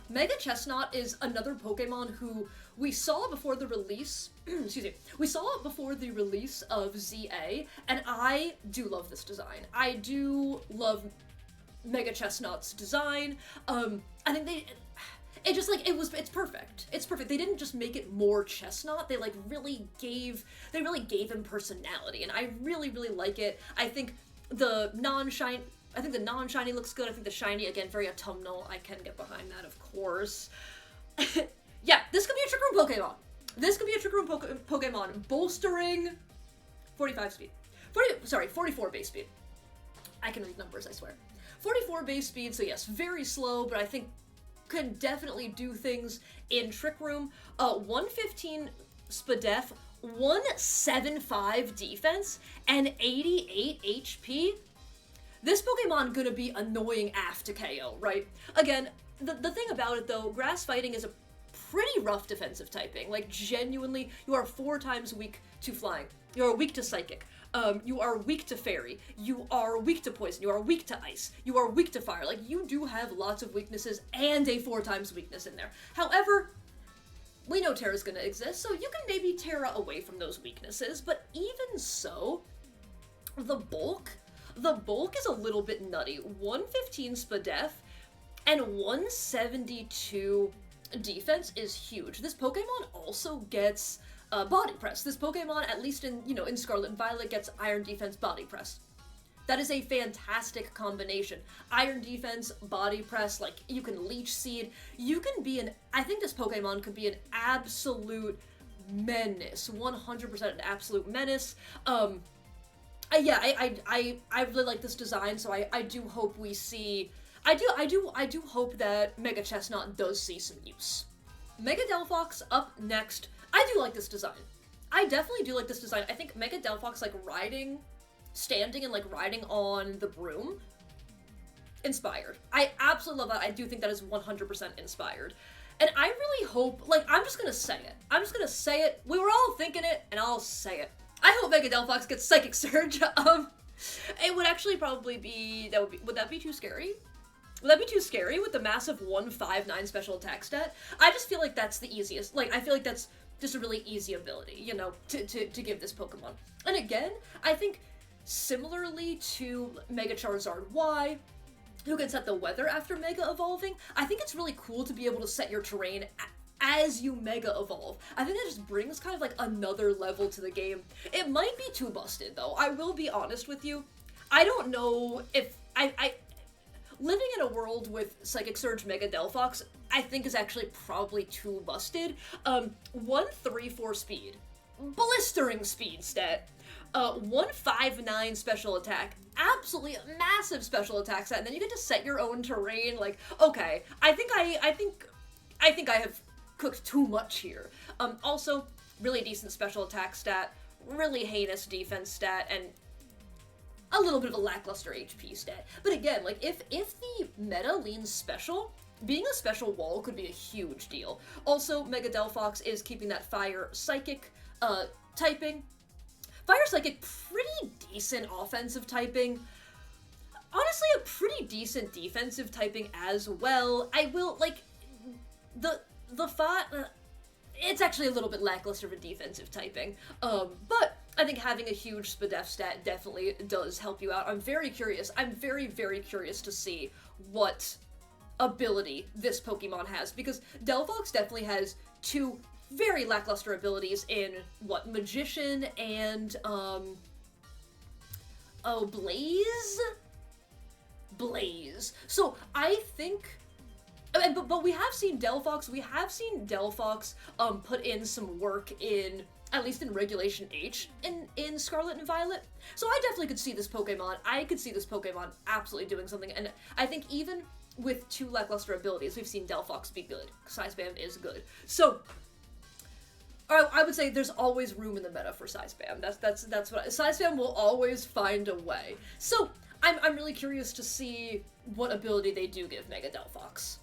Mega Chestnut is another Pokemon who we saw before the release, excuse me, we saw it before the release of ZA, and I do love this design. I do love Mega Chestnut's design. I think it's perfect. It's perfect. They didn't just make it more Chestnut, they really gave him personality, and I really, really like it. I think the non-shiny looks good. I think the shiny, again, very autumnal. I can get behind that, of course. Yeah, this could be a Trick Room Pokemon. This could be a Trick Room Pokemon bolstering 45 speed. 44 base speed. I can read numbers, I swear. 44 base speed, so yes, very slow, but I think can definitely do things in Trick Room. 115 Spadef, 175 defense, and 88 HP. This Pokemon gonna be annoying AF to KO, right? Again, the thing about it though, Grass Fighting is a pretty rough defensive typing. Like, genuinely, you are 4 times weak to Flying. You are weak to Psychic. You are weak to Fairy. You are weak to Poison. You are weak to Ice. You are weak to Fire. Like, you do have lots of weaknesses and a 4 times weakness in there. However, we know Terra's gonna exist, so you can maybe Terra away from those weaknesses, but even so, the bulk is a little bit nutty. 115 Spadef and 172 defense is huge. This Pokemon also gets Body Press. This Pokemon, at least in Scarlet and Violet, gets Iron Defense Body Press. That is a fantastic combination. Iron defense, body press, like, you can leech seed. You can be I think this Pokemon could be an absolute menace. 100% an absolute menace. Yeah, I really like this design, so I do hope we see... I do hope that Mega Chestnut does see some use. Mega Delphox up next. I do like this design. I definitely do like this design. I think Mega Delphox, like, standing and, like, riding on the broom, inspired. I absolutely love that. I do think that is 100% inspired. And I really hope, like, I'm just gonna say it. I'm just gonna say it. We were all thinking it, and I'll say it. I hope Mega Delphox gets Psychic Surge. It would actually probably be, would that be too scary? Would that be too scary with the massive 159 special attack stat? I just feel like that's the easiest. Like, I feel like that's just a really easy ability, you know, to give this Pokemon. And again, I think similarly to Mega Charizard Y, who can set the weather after Mega Evolving, I think it's really cool to be able to set your terrain as you Mega Evolve. I think that just brings kind of like another level to the game. It might be too busted, though. I will be honest with you. I don't know if... Living in a world with Psychic Surge Mega Delphox, I think is actually probably too busted. 134 speed. Blistering speed stat. 159 special attack. Absolutely massive special attack stat. And then you get to set your own terrain. Like, okay, I think I have cooked too much here. Also, really decent special attack stat. Really heinous defense stat. And a little bit of a lackluster HP stat. But again, like, if the meta leans special, being a special wall could be a huge deal. Also, Mega Delphox is keeping that Fire Psychic typing. Fire Psychic, pretty decent offensive typing. Honestly, a pretty decent defensive typing as well. I will, like, it's actually a little bit lackluster of a defensive typing. But I think having a huge Spadef stat definitely does help you out. I'm very curious. I'm very, very curious to see what ability this Pokemon has, because Delphox definitely has two very lackluster abilities in, what, Magician and, Blaze? So, I think... But we have seen Delphox, put in some work in, at least in Regulation H, in Scarlet and Violet. So I definitely could see this Pokemon, absolutely doing something, and I think even with two lackluster abilities, we've seen Delphox be good. Size Spam is good. So, I would say there's always room in the meta for Size Spam. That's what Size Spam will always find a way. So, I'm really curious to see what ability they do give Mega Delphox.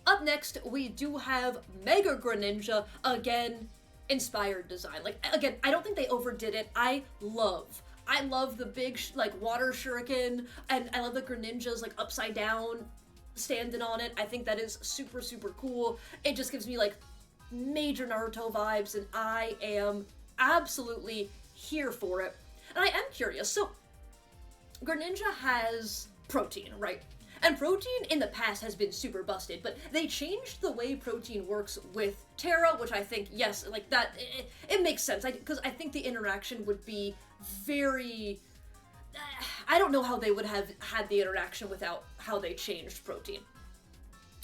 Up next, we do have Mega Greninja, again, inspired design. Like, again, I don't think they overdid it. I love the big, like, water shuriken, and I love the Greninja's, like, upside down, standing on it. I think that is super, super cool. It just gives me, like, major Naruto vibes, and I am absolutely here for it. And I am curious, so, Greninja has protein, right? And protein in the past has been super busted, but they changed the way protein works with Terra, which I think, yes, like that, it makes sense. Because I think the interaction would be very... I don't know how they would have had the interaction without how they changed protein.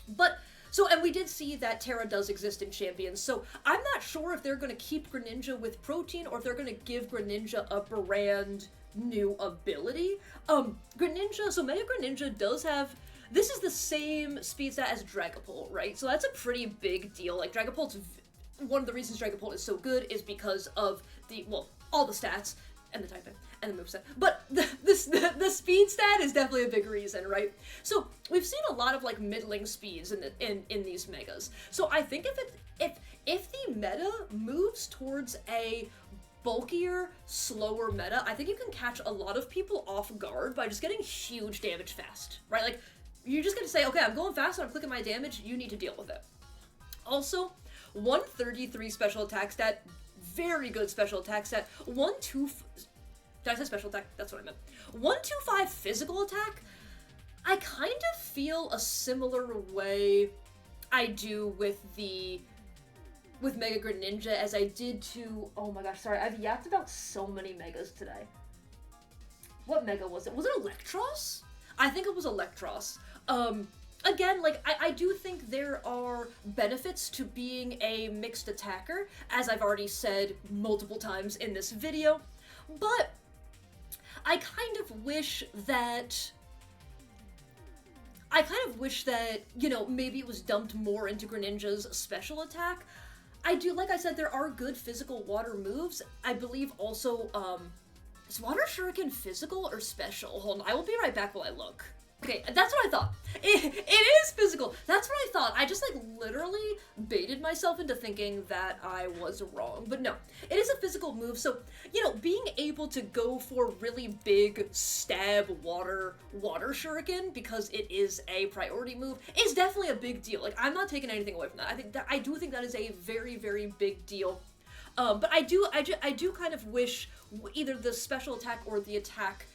But, so, and we did see that Terra does exist in Champions, so I'm not sure if they're going to keep Greninja with protein, or if they're going to give Greninja a brand new ability. Greninja, so Mega Greninja does have, this is the same speed stat as Dragapult, right? So that's a pretty big deal. Like, Dragapult's, one of the reasons Dragapult is so good is because of the, well, all the stats, and the typing, and the moveset. But the speed stat is definitely a big reason, right? So we've seen a lot of, like, middling speeds in these Megas. So I think if the meta moves towards a bulkier, slower meta, I think you can catch a lot of people off guard by just getting huge damage fast, right? Like, you're just gonna say, okay, I'm going fast and I'm clicking my damage, you need to deal with it. Also, 133 special attack stat, very good special attack stat. Did I say special attack? That's what I meant. 125 physical attack, I kind of feel a similar way I do with Mega Greninja as I did to, oh my gosh, sorry, I've yapped about so many Megas today. what Mega was it? Was it Electros? I think it was Electros. Again, like, I do think there are benefits to being a mixed attacker, as I've already said multiple times in this video, but I kind of wish that, you know, maybe it was dumped more into Greninja's special attack. I do, like I said, there are good physical water moves. I believe also, is Water Shuriken physical or special? Hold on, I will be right back while I look. Okay, that's what I thought. It is physical. That's what I thought. I just, like, literally baited myself into thinking that I was wrong. But no, it is a physical move, so, you know, being able to go for really big stab water shuriken, because it is a priority move, is definitely a big deal. Like, I'm not taking anything away from that. I do think that is a very, very big deal. But I do kind of wish either the special attack or the attack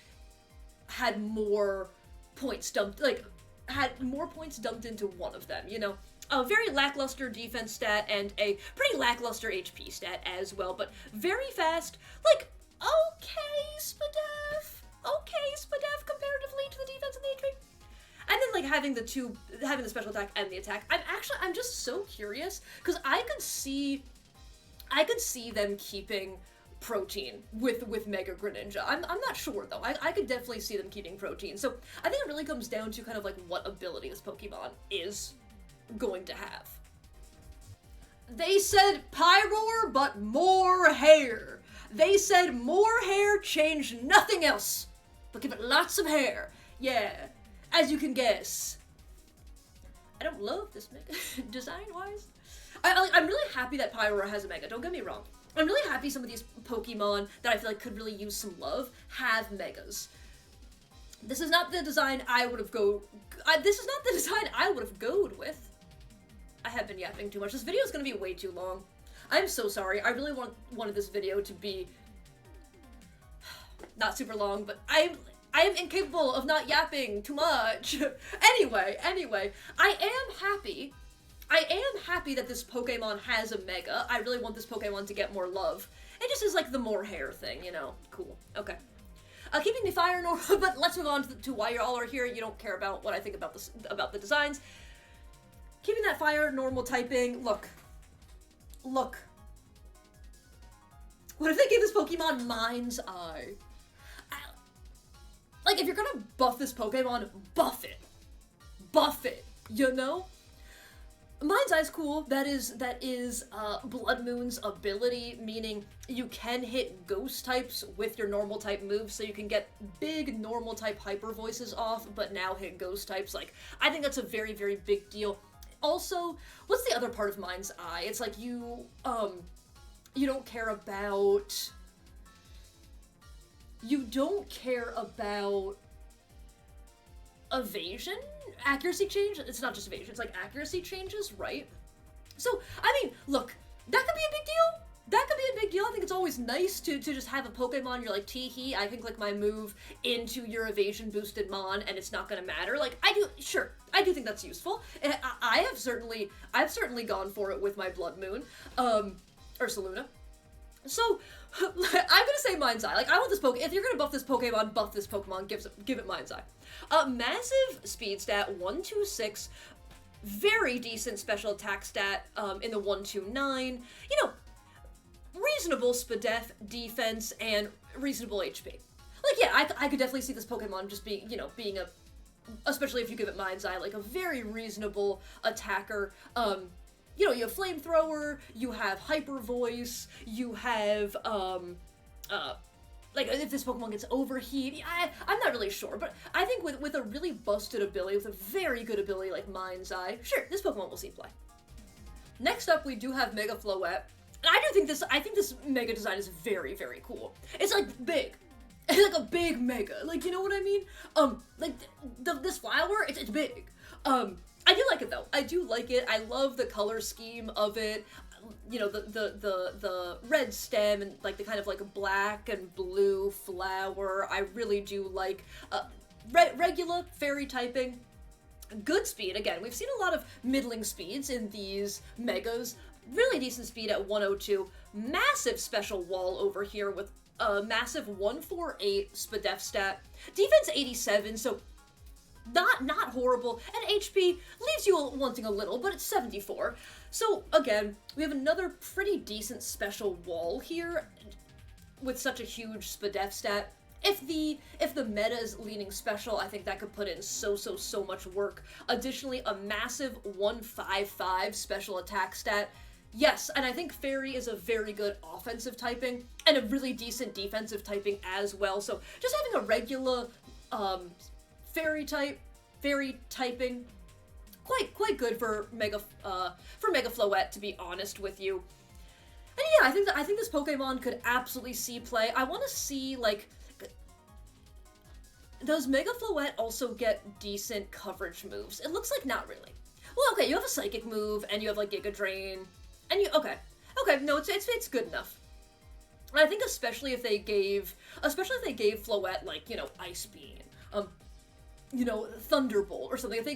had more points dumped, like, had more points dumped into one of them, you know? A very lackluster defense stat and a pretty lackluster HP stat as well, but very fast, like, okay, Spadef, comparatively to the defense and the HP. And then, like, having the special attack and the attack, I'm just so curious, because I could see them keeping Protein with Mega Greninja. I'm not sure though. I could definitely see them keeping Protein. So I think it really comes down to kind of like what ability this Pokemon is going to have. They said Pyroar, but more hair. They said more hair, change nothing else, but give it lots of hair. Yeah, as you can guess. I don't love this Mega design-wise. I'm really happy that Pyroar has a Mega, don't get me wrong. I'm really happy some of these Pokemon that I feel like could really use some love have Megas. This is not the design I would have this is not the design I would have goed with. I have been yapping too much. This video is going to be way too long. I'm so sorry. I really wanted this video to be not super long, but I am incapable of not yapping too much. Anyway, I am happy that this Pokemon has a Mega. I really want this Pokemon to get more love. It just is like the more hair thing, you know? Cool. Okay. Keeping the fire normal, but let's move on to why you all are here. You don't care about what I think about the designs. Keeping that fire normal typing. Look. What if they gave this Pokemon Mind's Eye? Like, if you're gonna buff this Pokemon, buff it. You know? Mind's Eye's cool. That is Blood Moon's ability, meaning you can hit ghost types with your normal type moves, so you can get big normal type hyper voices off, but now hit ghost types. Like, I think that's a very, very big deal. Also, what's the other part of Mind's Eye? It's like you don't care about evasion? Accuracy change? It's not just evasion, it's like accuracy changes, right? So, I mean, look, that could be a big deal. I think it's always nice to just have a Pokemon, you're like, tee-hee, I can click my move into your evasion boosted Mon and it's not gonna matter. Like, I do think that's useful. And I've certainly gone for it with my Blood Moon, Ursaluna. So, I'm gonna say Mind's Eye. Like, I want this if you're gonna buff this Pokemon, give it Mind's Eye. Massive speed stat, 126, very decent special attack stat, in the 129, you know, reasonable Spadef defense and reasonable HP. Like, yeah, I could definitely see this Pokemon just being, you know, especially if you give it Mind's Eye, like a very reasonable attacker. You know, you have Flamethrower, you have Hyper Voice, you have, like, if this Pokemon gets Overheat, I'm not really sure, but I think with a really busted ability, with a very good ability like Mind's Eye, sure, this Pokemon will see play. Next up, we do have Mega Floette, and I think this Mega design is very, very cool. It's, like, big. It's like a big Mega, like, you know what I mean? Like, this flower, it's big. I do like it though. I do like it. I love the color scheme of it. You know, the red stem and like the kind of like black and blue flower. I really do like regular fairy typing. Good speed. Again, we've seen a lot of middling speeds in these Megas. Really decent speed at 102. Massive special wall over here with a massive 148 SPDEF stat, defense 87, so not horrible, and HP leaves you wanting a little, but it's 74. So again, we have another pretty decent special wall here with such a huge SPDEF stat. If the meta is leaning special, I think that could put in so much work. Additionally, a massive 155 special attack stat. Yes, and I think Fairy is a very good offensive typing, and a really decent defensive typing as well. So just having a regular Fairy typing, quite good for Mega Floette, to be honest with you. And yeah, I think this Pokemon could absolutely see play. I want to see, like, does Mega Floette also get decent coverage moves? It looks like not really. Well, okay, you have a Psychic move, and you have, like, Giga Drain, and you, okay, no, it's good enough. And I think especially if they gave Floette, like, you know, Ice Beam, you know, Thunderbolt or something. If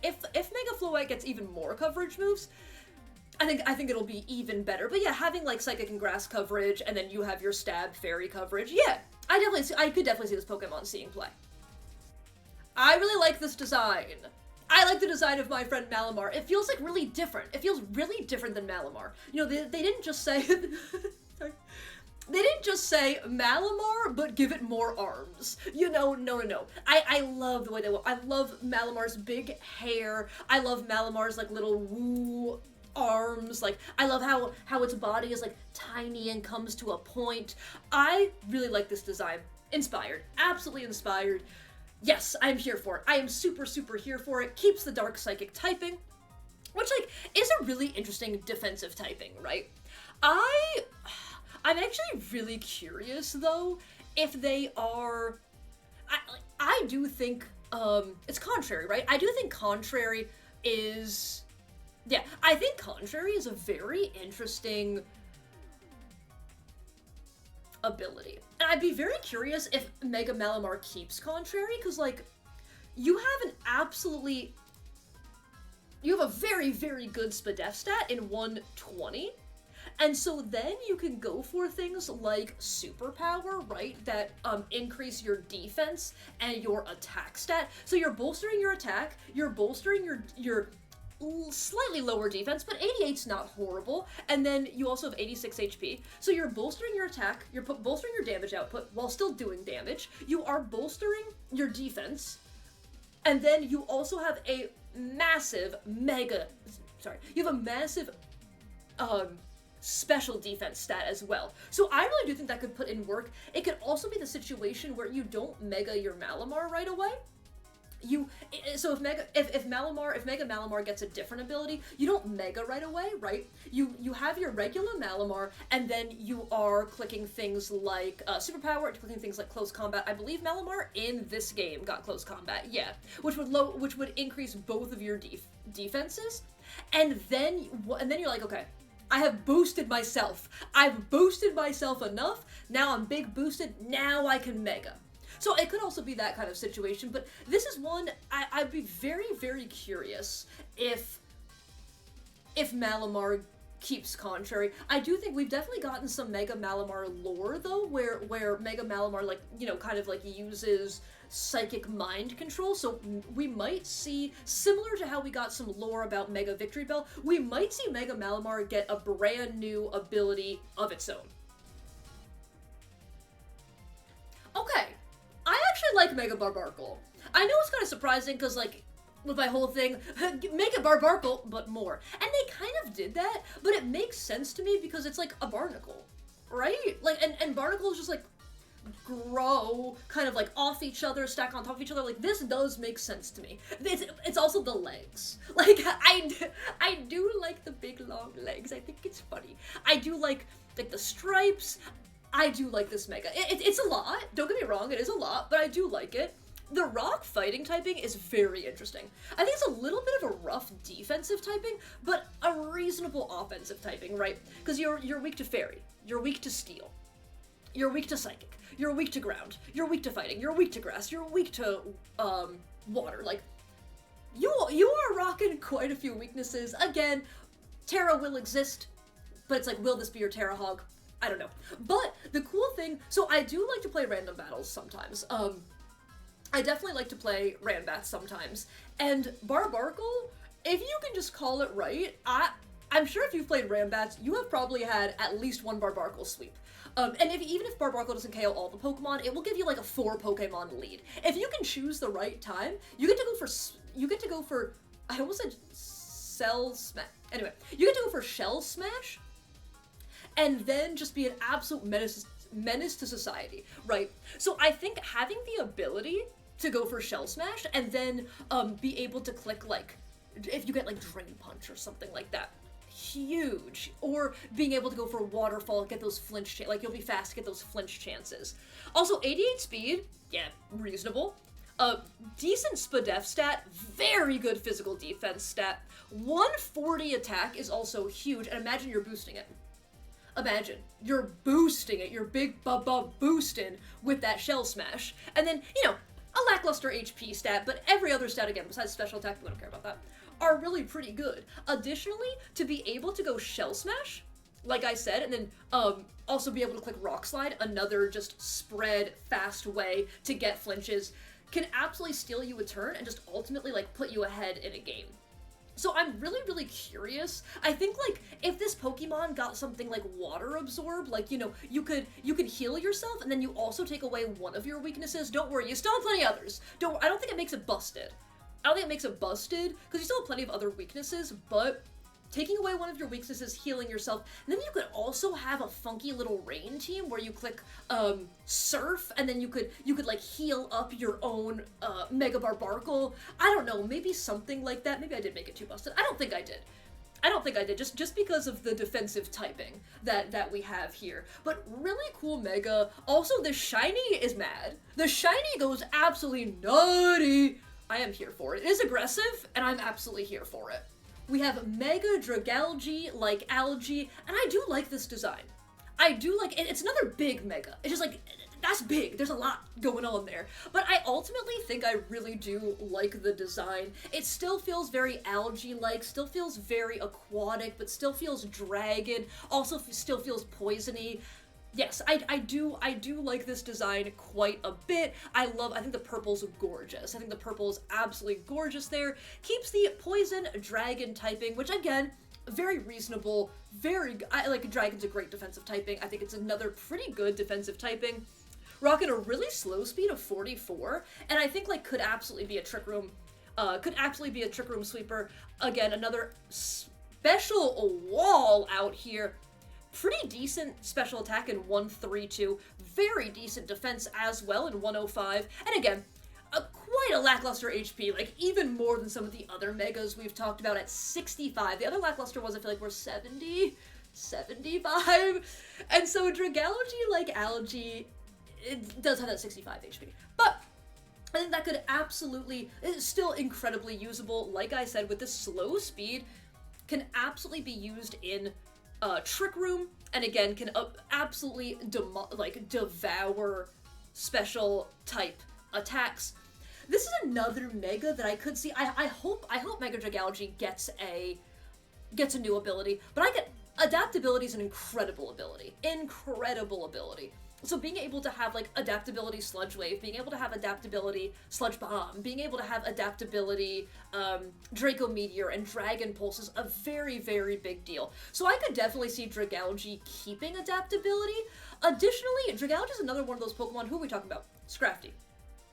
Mega Floette gets even more coverage moves, I think it'll be even better. But yeah, having like Psychic and Grass coverage, and then you have your Stab Fairy coverage, yeah, I could definitely see this Pokemon seeing play. I really like this design. I like the design of my friend Malamar. It feels like really different. It feels really different than Malamar. You know, they didn't just say sorry. They didn't just say Malamar, but give it more arms. You know, no. I love the way they look. I love Malamar's big hair. I love Malamar's, like, little woo arms. Like, I love how its body is, like, tiny and comes to a point. I really like this design. Inspired. Absolutely inspired. Yes, I'm here for it. I am super here for it. Keeps the Dark Psychic typing, which, like, is a really interesting defensive typing, right? I'm actually really curious, though, if they are... I do think, it's Contrary, right? I do think Contrary is... Yeah, I think Contrary is a very interesting ability. And I'd be very curious if Mega Malamar keeps Contrary, because, like, you have a very good SPDEF stat in 120, and so then you can go for things like Superpower, right, that increase your defense and your attack stat. So you're bolstering your attack, you're bolstering your slightly lower defense, but 88's not horrible, and then you also have 86 HP. So you're bolstering your attack, you're bolstering your damage output while still doing damage, you are bolstering your defense, and then you also have a massive special defense stat as well. So I really do think that could put in work. It could also be the situation where you don't Mega your Malamar right away. So if Mega Malamar gets a different ability, you don't Mega right away, right? You have your regular Malamar, and then you are clicking things like Superpower, clicking things like Close Combat. I believe Malamar in this game got Close Combat, yeah, which would increase both of your defenses, and then you're like, okay, I have boosted myself. I've boosted myself enough. Now I'm big boosted. Now I can Mega. So it could also be that kind of situation, but this is one I'd be very curious if Malamar keeps Contrary. I do think we've definitely gotten some Mega Malamar lore, though, where Mega Malamar, like, you know, kind of like uses psychic mind control, so we might see, similar to how we got some lore about Mega Victory Bell, we might see Mega Malamar get a brand new ability of its own. Okay. I actually like Mega Barbarcle. I know it's kind of surprising because, like, with my whole thing, Mega Barbarcle, but more. And they kind of did that, but it makes sense to me because it's like a barnacle, right? Like, and barnacles just, like, grow kind of, like, off each other, stack on top of each other. Like, this does make sense to me. It's also the legs. Like, I do like the big, long legs. I think it's funny. I do like the stripes. I do like this Mega. It's a lot. Don't get me wrong, it is a lot, but I do like it. The rock fighting typing is very interesting. I think it's a little bit of a rough defensive typing, but a reasonable offensive typing, right? Because you're weak to Fairy, you're weak to Steel, you're weak to Psychic, you're weak to Ground, you're weak to Fighting, you're weak to Grass, you're weak to Water. Like, you are rocking quite a few weaknesses. Again, Terra will exist, but it's like, will this be your Terra Hog? I don't know. But the cool thing, so I do like to play random battles sometimes. I definitely like to play Ranbats sometimes. And Barbarkle, if you can just call it right, I'm sure if you've played Ranbats, you have probably had at least one Barbarkle sweep. And even if Barbarkle doesn't KO all the Pokemon, it will give you like a 4 Pokemon lead. If you can choose the right time, you get to go for, I almost said Shell Smash. Anyway, you get to go for Shell Smash, and then just be an absolute menace to society, right? So I think having the ability to go for Shell Smash and then be able to click, like, if you get like Drain Punch or something like that, huge. Or being able to go for Waterfall, get those flinch, like you'll be fast to get those flinch chances. Also, 88 speed, yeah, reasonable. Decent Spadef stat, very good physical defense stat. 140 attack is also huge, and imagine you're boosting it. Imagine, you're boosting it, you're big boosting with that Shell Smash. And then, you know, a lackluster HP stat, but every other stat, again, besides special attack, we don't care about that, are really pretty good. Additionally, to be able to go Shell Smash, like I said, and then also be able to click Rock Slide, another just spread, fast way to get flinches, can absolutely steal you a turn and just ultimately, like, put you ahead in a game. So I'm really, really curious. I think, like, if this Pokemon got something like Water Absorb, like, you know, you could heal yourself, and then you also take away one of your weaknesses. Don't worry, you still have plenty others. I don't think it makes it busted. I don't think it makes it busted, because you still have plenty of other weaknesses, but taking away one of your weaknesses, healing yourself, and then you could also have a funky little rain team where you click Surf, and then you could like heal up your own Mega Barbarkle. I don't know, maybe something like that. Maybe I did make it too busted. I don't think I did, just because of the defensive typing that we have here. But really cool Mega. Also, the Shiny is mad. The Shiny goes absolutely nutty. I am here for it. It is aggressive, and I'm absolutely here for it. We have Mega Dragalge, like algae, and I do like this design. I do like it. It's another big Mega. It's just like, that's big. There's a lot going on there. But I ultimately think I really do like the design. It still feels very algae-like, still feels very aquatic, but still feels dragon, also still feels poisony. Yes, I do like this design quite a bit. I think the purple's gorgeous. I think the purple is absolutely gorgeous there. Keeps the poison dragon typing, which again, very reasonable, I like dragon's a great defensive typing. I think it's another pretty good defensive typing. Rocking a really slow speed of 44, and I think like could absolutely be a Trick Room sweeper. Again, another special wall out here. Pretty decent special attack in 132, very decent defense as well in 105, and again, quite a lackluster HP, like even more than some of the other Megas we've talked about at 65. The other lackluster ones I feel like were 70, 75, and so Dragalge, like algae, it does have that 65 HP, but I think that could absolutely, it's still incredibly usable. Like I said, with this slow speed, can absolutely be used in Trick Room, and again can absolutely devour special type attacks. This is another Mega that I could see. I hope Mega Dragalge gets a new ability, but I get adaptability is an incredible ability. So being able to have like adaptability Sludge Wave, being able to have adaptability Sludge Bomb, being able to have adaptability Draco Meteor and Dragon Pulse is a very, very big deal. So I could definitely see Dragalge keeping adaptability. Additionally, Dragalge is another one of those Pokemon, who are we talking about? Scrafty.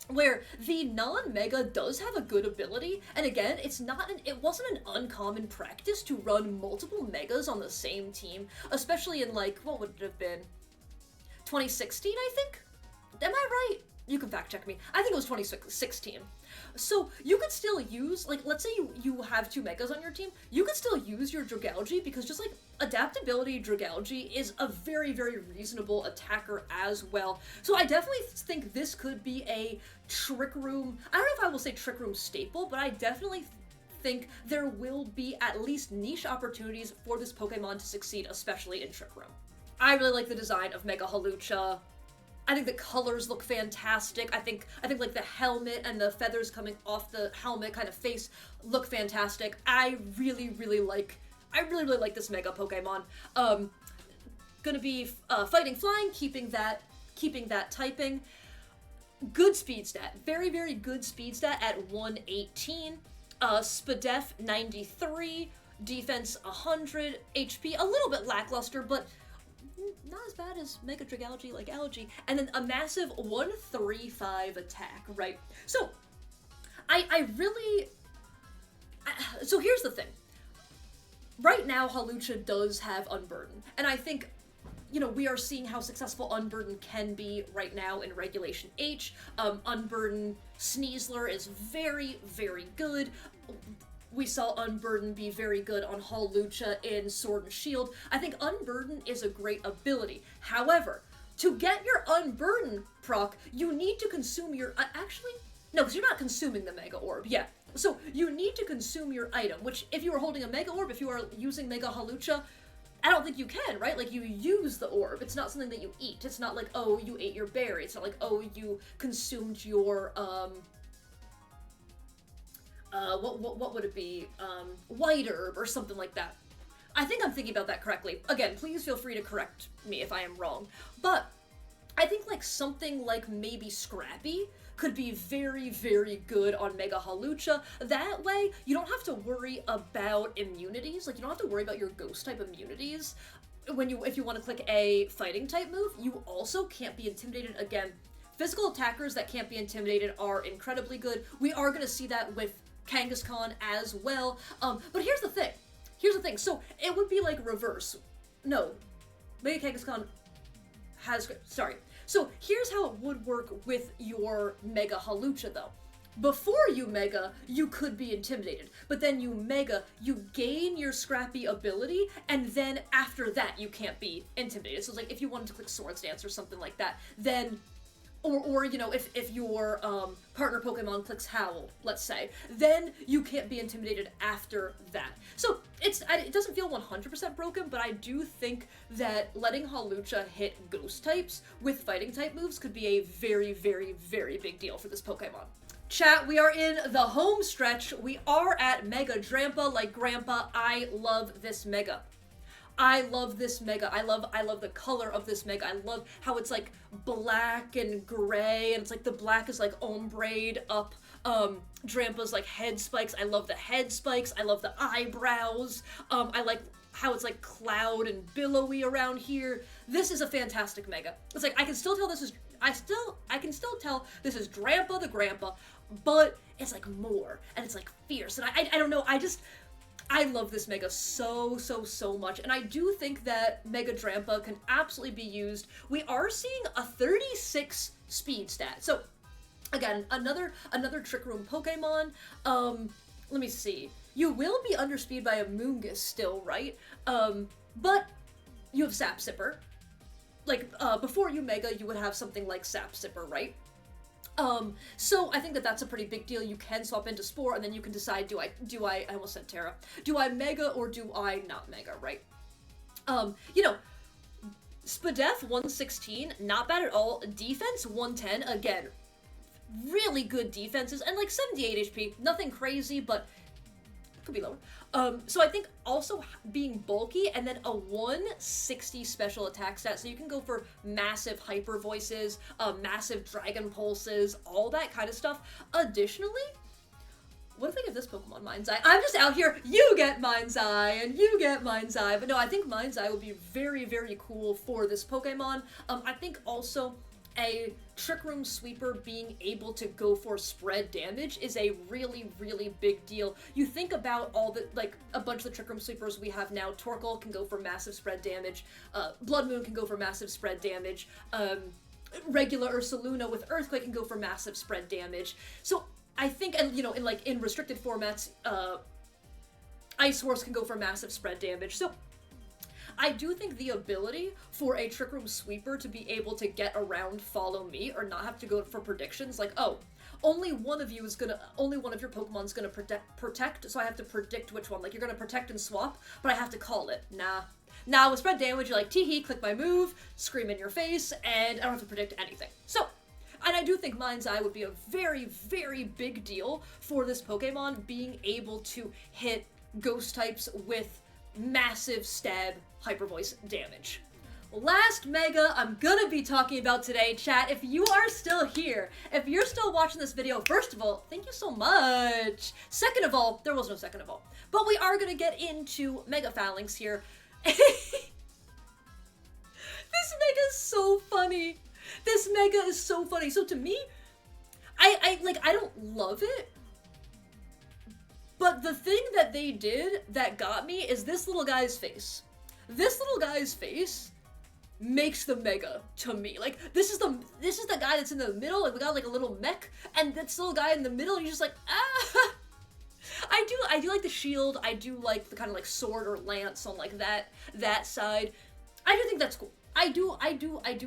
Where the non-Mega does have a good ability, and again, it wasn't an uncommon practice to run multiple Megas on the same team, especially in like, what would it have been? 2016, I think? Am I right? You can fact check me. I think it was 2016. So you could still use, like, let's say you have 2 Megas on your team, you could still use your Dragalge, because just like adaptability Dragalge is a very, very reasonable attacker as well. So I definitely think this could be a Trick Room, I don't know if I will say Trick Room staple, but I definitely think there will be at least niche opportunities for this Pokemon to succeed, especially in Trick Room. I really like the design of Mega Hawlucha. I think the colors look fantastic. I think like the helmet and the feathers coming off the helmet kind of face look fantastic. I really, really like this Mega Pokemon. gonna be fighting flying, keeping that typing. Good speed stat, very, very good speed stat at 118. Spadef 93, defense 100, HP a little bit lackluster, but not as bad as Mega Dragalge like Algae. And then a massive 135 attack, right? So, so here's the thing. Right now, Hawlucha does have Unburden, and I think, you know, we are seeing how successful Unburden can be right now in Regulation H. Unburden Sneasler is very, very good. We saw Unburden be very good on Hawlucha in Sword and Shield. I think Unburden is a great ability. However, to get your Unburden proc, you need to consume your... actually, no, because you're not consuming the Mega Orb. Yeah. So, you need to consume your item, which, if you are holding a Mega Orb, if you are using Mega Hawlucha, I don't think you can, right? Like, you use the orb. It's not something that you eat. It's not like, oh, you ate your berry. It's not like, oh, you consumed your, what would it be? White herb or something like that. I think I'm thinking about that correctly. Again, please feel free to correct me if I am wrong. But I think, like, something like maybe Scrappy could be very, very good on Mega Hawlucha. That way, you don't have to worry about immunities. Like, you don't have to worry about your ghost type immunities. If you want to click a fighting type move, you also can't be intimidated. Again, physical attackers that can't be intimidated are incredibly good. We are going to see that with Kangaskhan as well. But here's the thing. So, it would be like reverse. No. Mega Kangaskhan has... Sorry. So, here's how it would work with your Mega Hawlucha, though. Before you Mega, you could be intimidated. But then you Mega, you gain your Scrappy ability, and then after that, you can't be intimidated. So, it's like, if you wanted to click Swords Dance or something like that, then... Or you know, if your partner Pokemon clicks Howl, let's say, then you can't be intimidated after that. So, it doesn't feel 100% broken, but I do think that letting Hawlucha hit Ghost types with Fighting type moves could be a very, very, very big deal for this Pokemon. Chat, we are in the home stretch. We are at Mega Drampa. Like Grandpa, I love this Mega. I love this Mega. I love the color of this Mega. I love how it's like black and gray, and it's like the black is like ombre'd up Drampa's like head spikes. I love the head spikes. I love the eyebrows. I like how it's like cloud and billowy around here. This is a fantastic Mega. It's like I can still tell this is I can still tell this is Drampa the Grandpa, but it's like more, and it's like fierce, and I don't know, I love this Mega so much, and I do think that Mega Drampa can absolutely be used. We are seeing a 36 speed stat. So, again, another Trick Room Pokemon. Let me see. You will be underspeed by a Moongus still, right? But you have Sap Sipper. Like, before you Mega, you would have something like Sap Sipper, right? So I think that that's a pretty big deal. You can swap into Spore, and then you can decide, I almost said Terra. Do I Mega or do I not Mega, right? You know, Spadef 116, not bad at all. Defense 110, again, really good defenses, and like 78 HP, nothing crazy, but could be lower. So I think also being bulky, and then a 160 special attack stat, so you can go for massive hyper voices, massive dragon pulses, all that kind of stuff. Additionally, what if I give this Pokemon Mind's Eye? I'm just out here, you get Mind's Eye, and you get Mind's Eye, but no, I think Mind's Eye would be very, very cool for this Pokemon. I think also a Trick Room Sweeper being able to go for spread damage is a really, really big deal. You think about all the, like, a bunch of the Trick Room Sweepers we have now. Torkoal can go for massive spread damage. Blood Moon can go for massive spread damage. Regular Ursaluna with Earthquake can go for massive spread damage. So I think, and you know, in restricted formats, Ice Horse can go for massive spread damage. So I do think the ability for a Trick Room Sweeper to be able to get around Follow Me, or not have to go for predictions, like, oh, only one of your Pokemon's gonna protect, so I have to predict which one. Like, you're gonna protect and swap, but I have to call it. Nah, with spread damage, you're like, tee-hee, click my move, scream in your face, and I don't have to predict anything. So, and I do think Mind's Eye would be a very, very big deal for this Pokemon, being able to hit Ghost types with massive stab hyper voice damage. last Mega I'm gonna be talking about today, chat. If you are still here, if you're still watching this video, first of all, thank you so much. Second of all, there was no second of all, but we are gonna get into Mega Phalanx here. This Mega is so funny. This Mega is so funny. So to me, I don't love it, but the thing that they did that got me is this little guy's face. This little guy's face makes the Mega to me. Like, this is the guy that's in the middle, and we got like a little mech, and this little guy in the middle, and you're just like, ah. I do like the shield. I do like the kind of like sword or lance on like that side. I do think that's cool. I do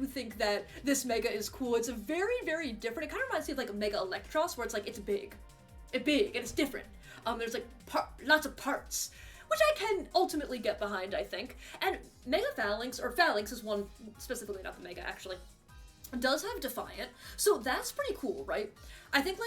think that this Mega is cool. It's a very, very different. It kind of reminds me of like a Mega Electros, where it's like, it's big, and it's different. There's like lots of parts, which I can ultimately get behind, I think. And Mega Phalanx, or Phalanx is one, specifically not the Mega actually, does have Defiant, so that's pretty cool, right? I think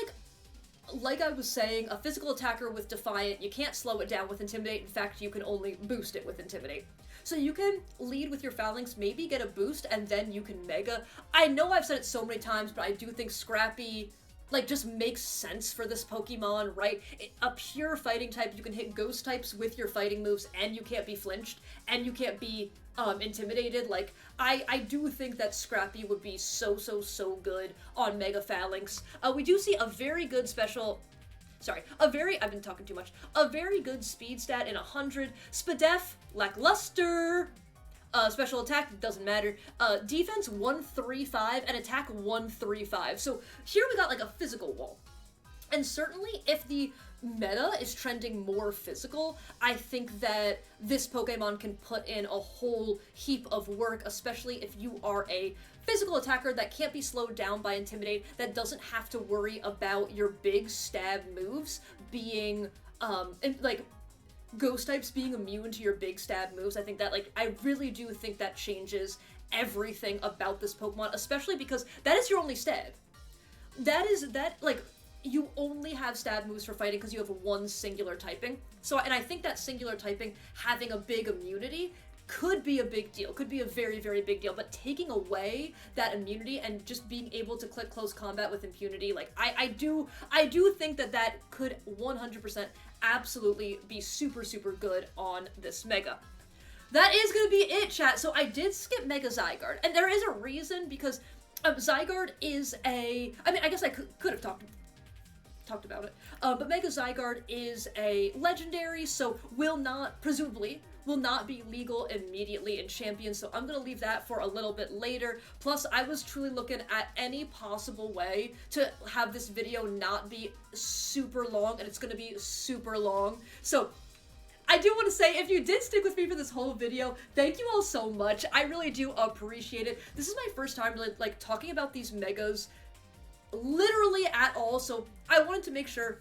like I was saying, a physical attacker with Defiant, you can't slow it down with Intimidate. In fact, you can only boost it with Intimidate. So you can lead with your Phalanx, maybe get a boost, and then you can Mega. I know I've said it so many times, but I do think Scrappy, like, just makes sense for this Pokemon, right? A pure fighting type, you can hit ghost types with your fighting moves, and you can't be flinched, and you can't be intimidated. Like, I do think that Scrappy would be so good on Mega Phalanx. We do see a very good I've been talking too much. A very good speed stat in 100. Spadef, lackluster. Special attack, doesn't matter. Defense 135 and attack 135. So here we got like a physical wall. And certainly if the meta is trending more physical, I think that this Pokemon can put in a whole heap of work, especially if you are a physical attacker that can't be slowed down by Intimidate, that doesn't have to worry about your big stab moves being, like, ghost types being immune to your big stab moves. I think that, like, I really do think that changes everything about this Pokemon, especially because that is your only stab. Like, you only have stab moves for fighting because you have one singular typing. So, and I think that singular typing having a big immunity could be a big deal, could be a very, very big deal, but taking away that immunity and just being able to click close combat with impunity, like, I do think that could 100% absolutely be super good on this Mega. That is gonna be it, chat. So I did skip Mega Zygarde, and there is a reason, because Zygarde is I guess I could have talked about it, but Mega Zygarde is a legendary, so presumably will not be legal immediately in Champions, so I'm gonna leave that for a little bit later. Plus, I was truly looking at any possible way to have this video not be super long, and it's gonna be super long. So I do want to say, if you did stick with me for this whole video, thank you all so much. I really do appreciate it. This is my first time really, like, talking about these Megas literally at all, so I wanted to make sure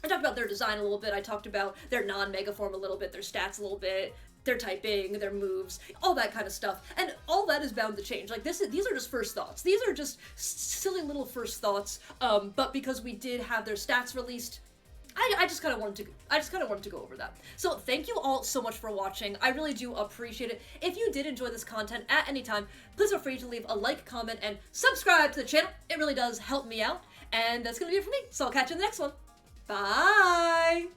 I talked about their design a little bit, I talked about their non-Mega form a little bit, their stats a little bit, their typing, their moves, all that kind of stuff, and all that is bound to change. Like, these are just first thoughts. These are just silly little first thoughts, but because we did have their stats released, I just kind of wanted to go over that. So thank you all so much for watching. I really do appreciate it. If you did enjoy this content at any time, please feel free to leave a like, comment, and subscribe to the channel. It really does help me out. And that's gonna be it for me. So I'll catch you in the next one. Bye!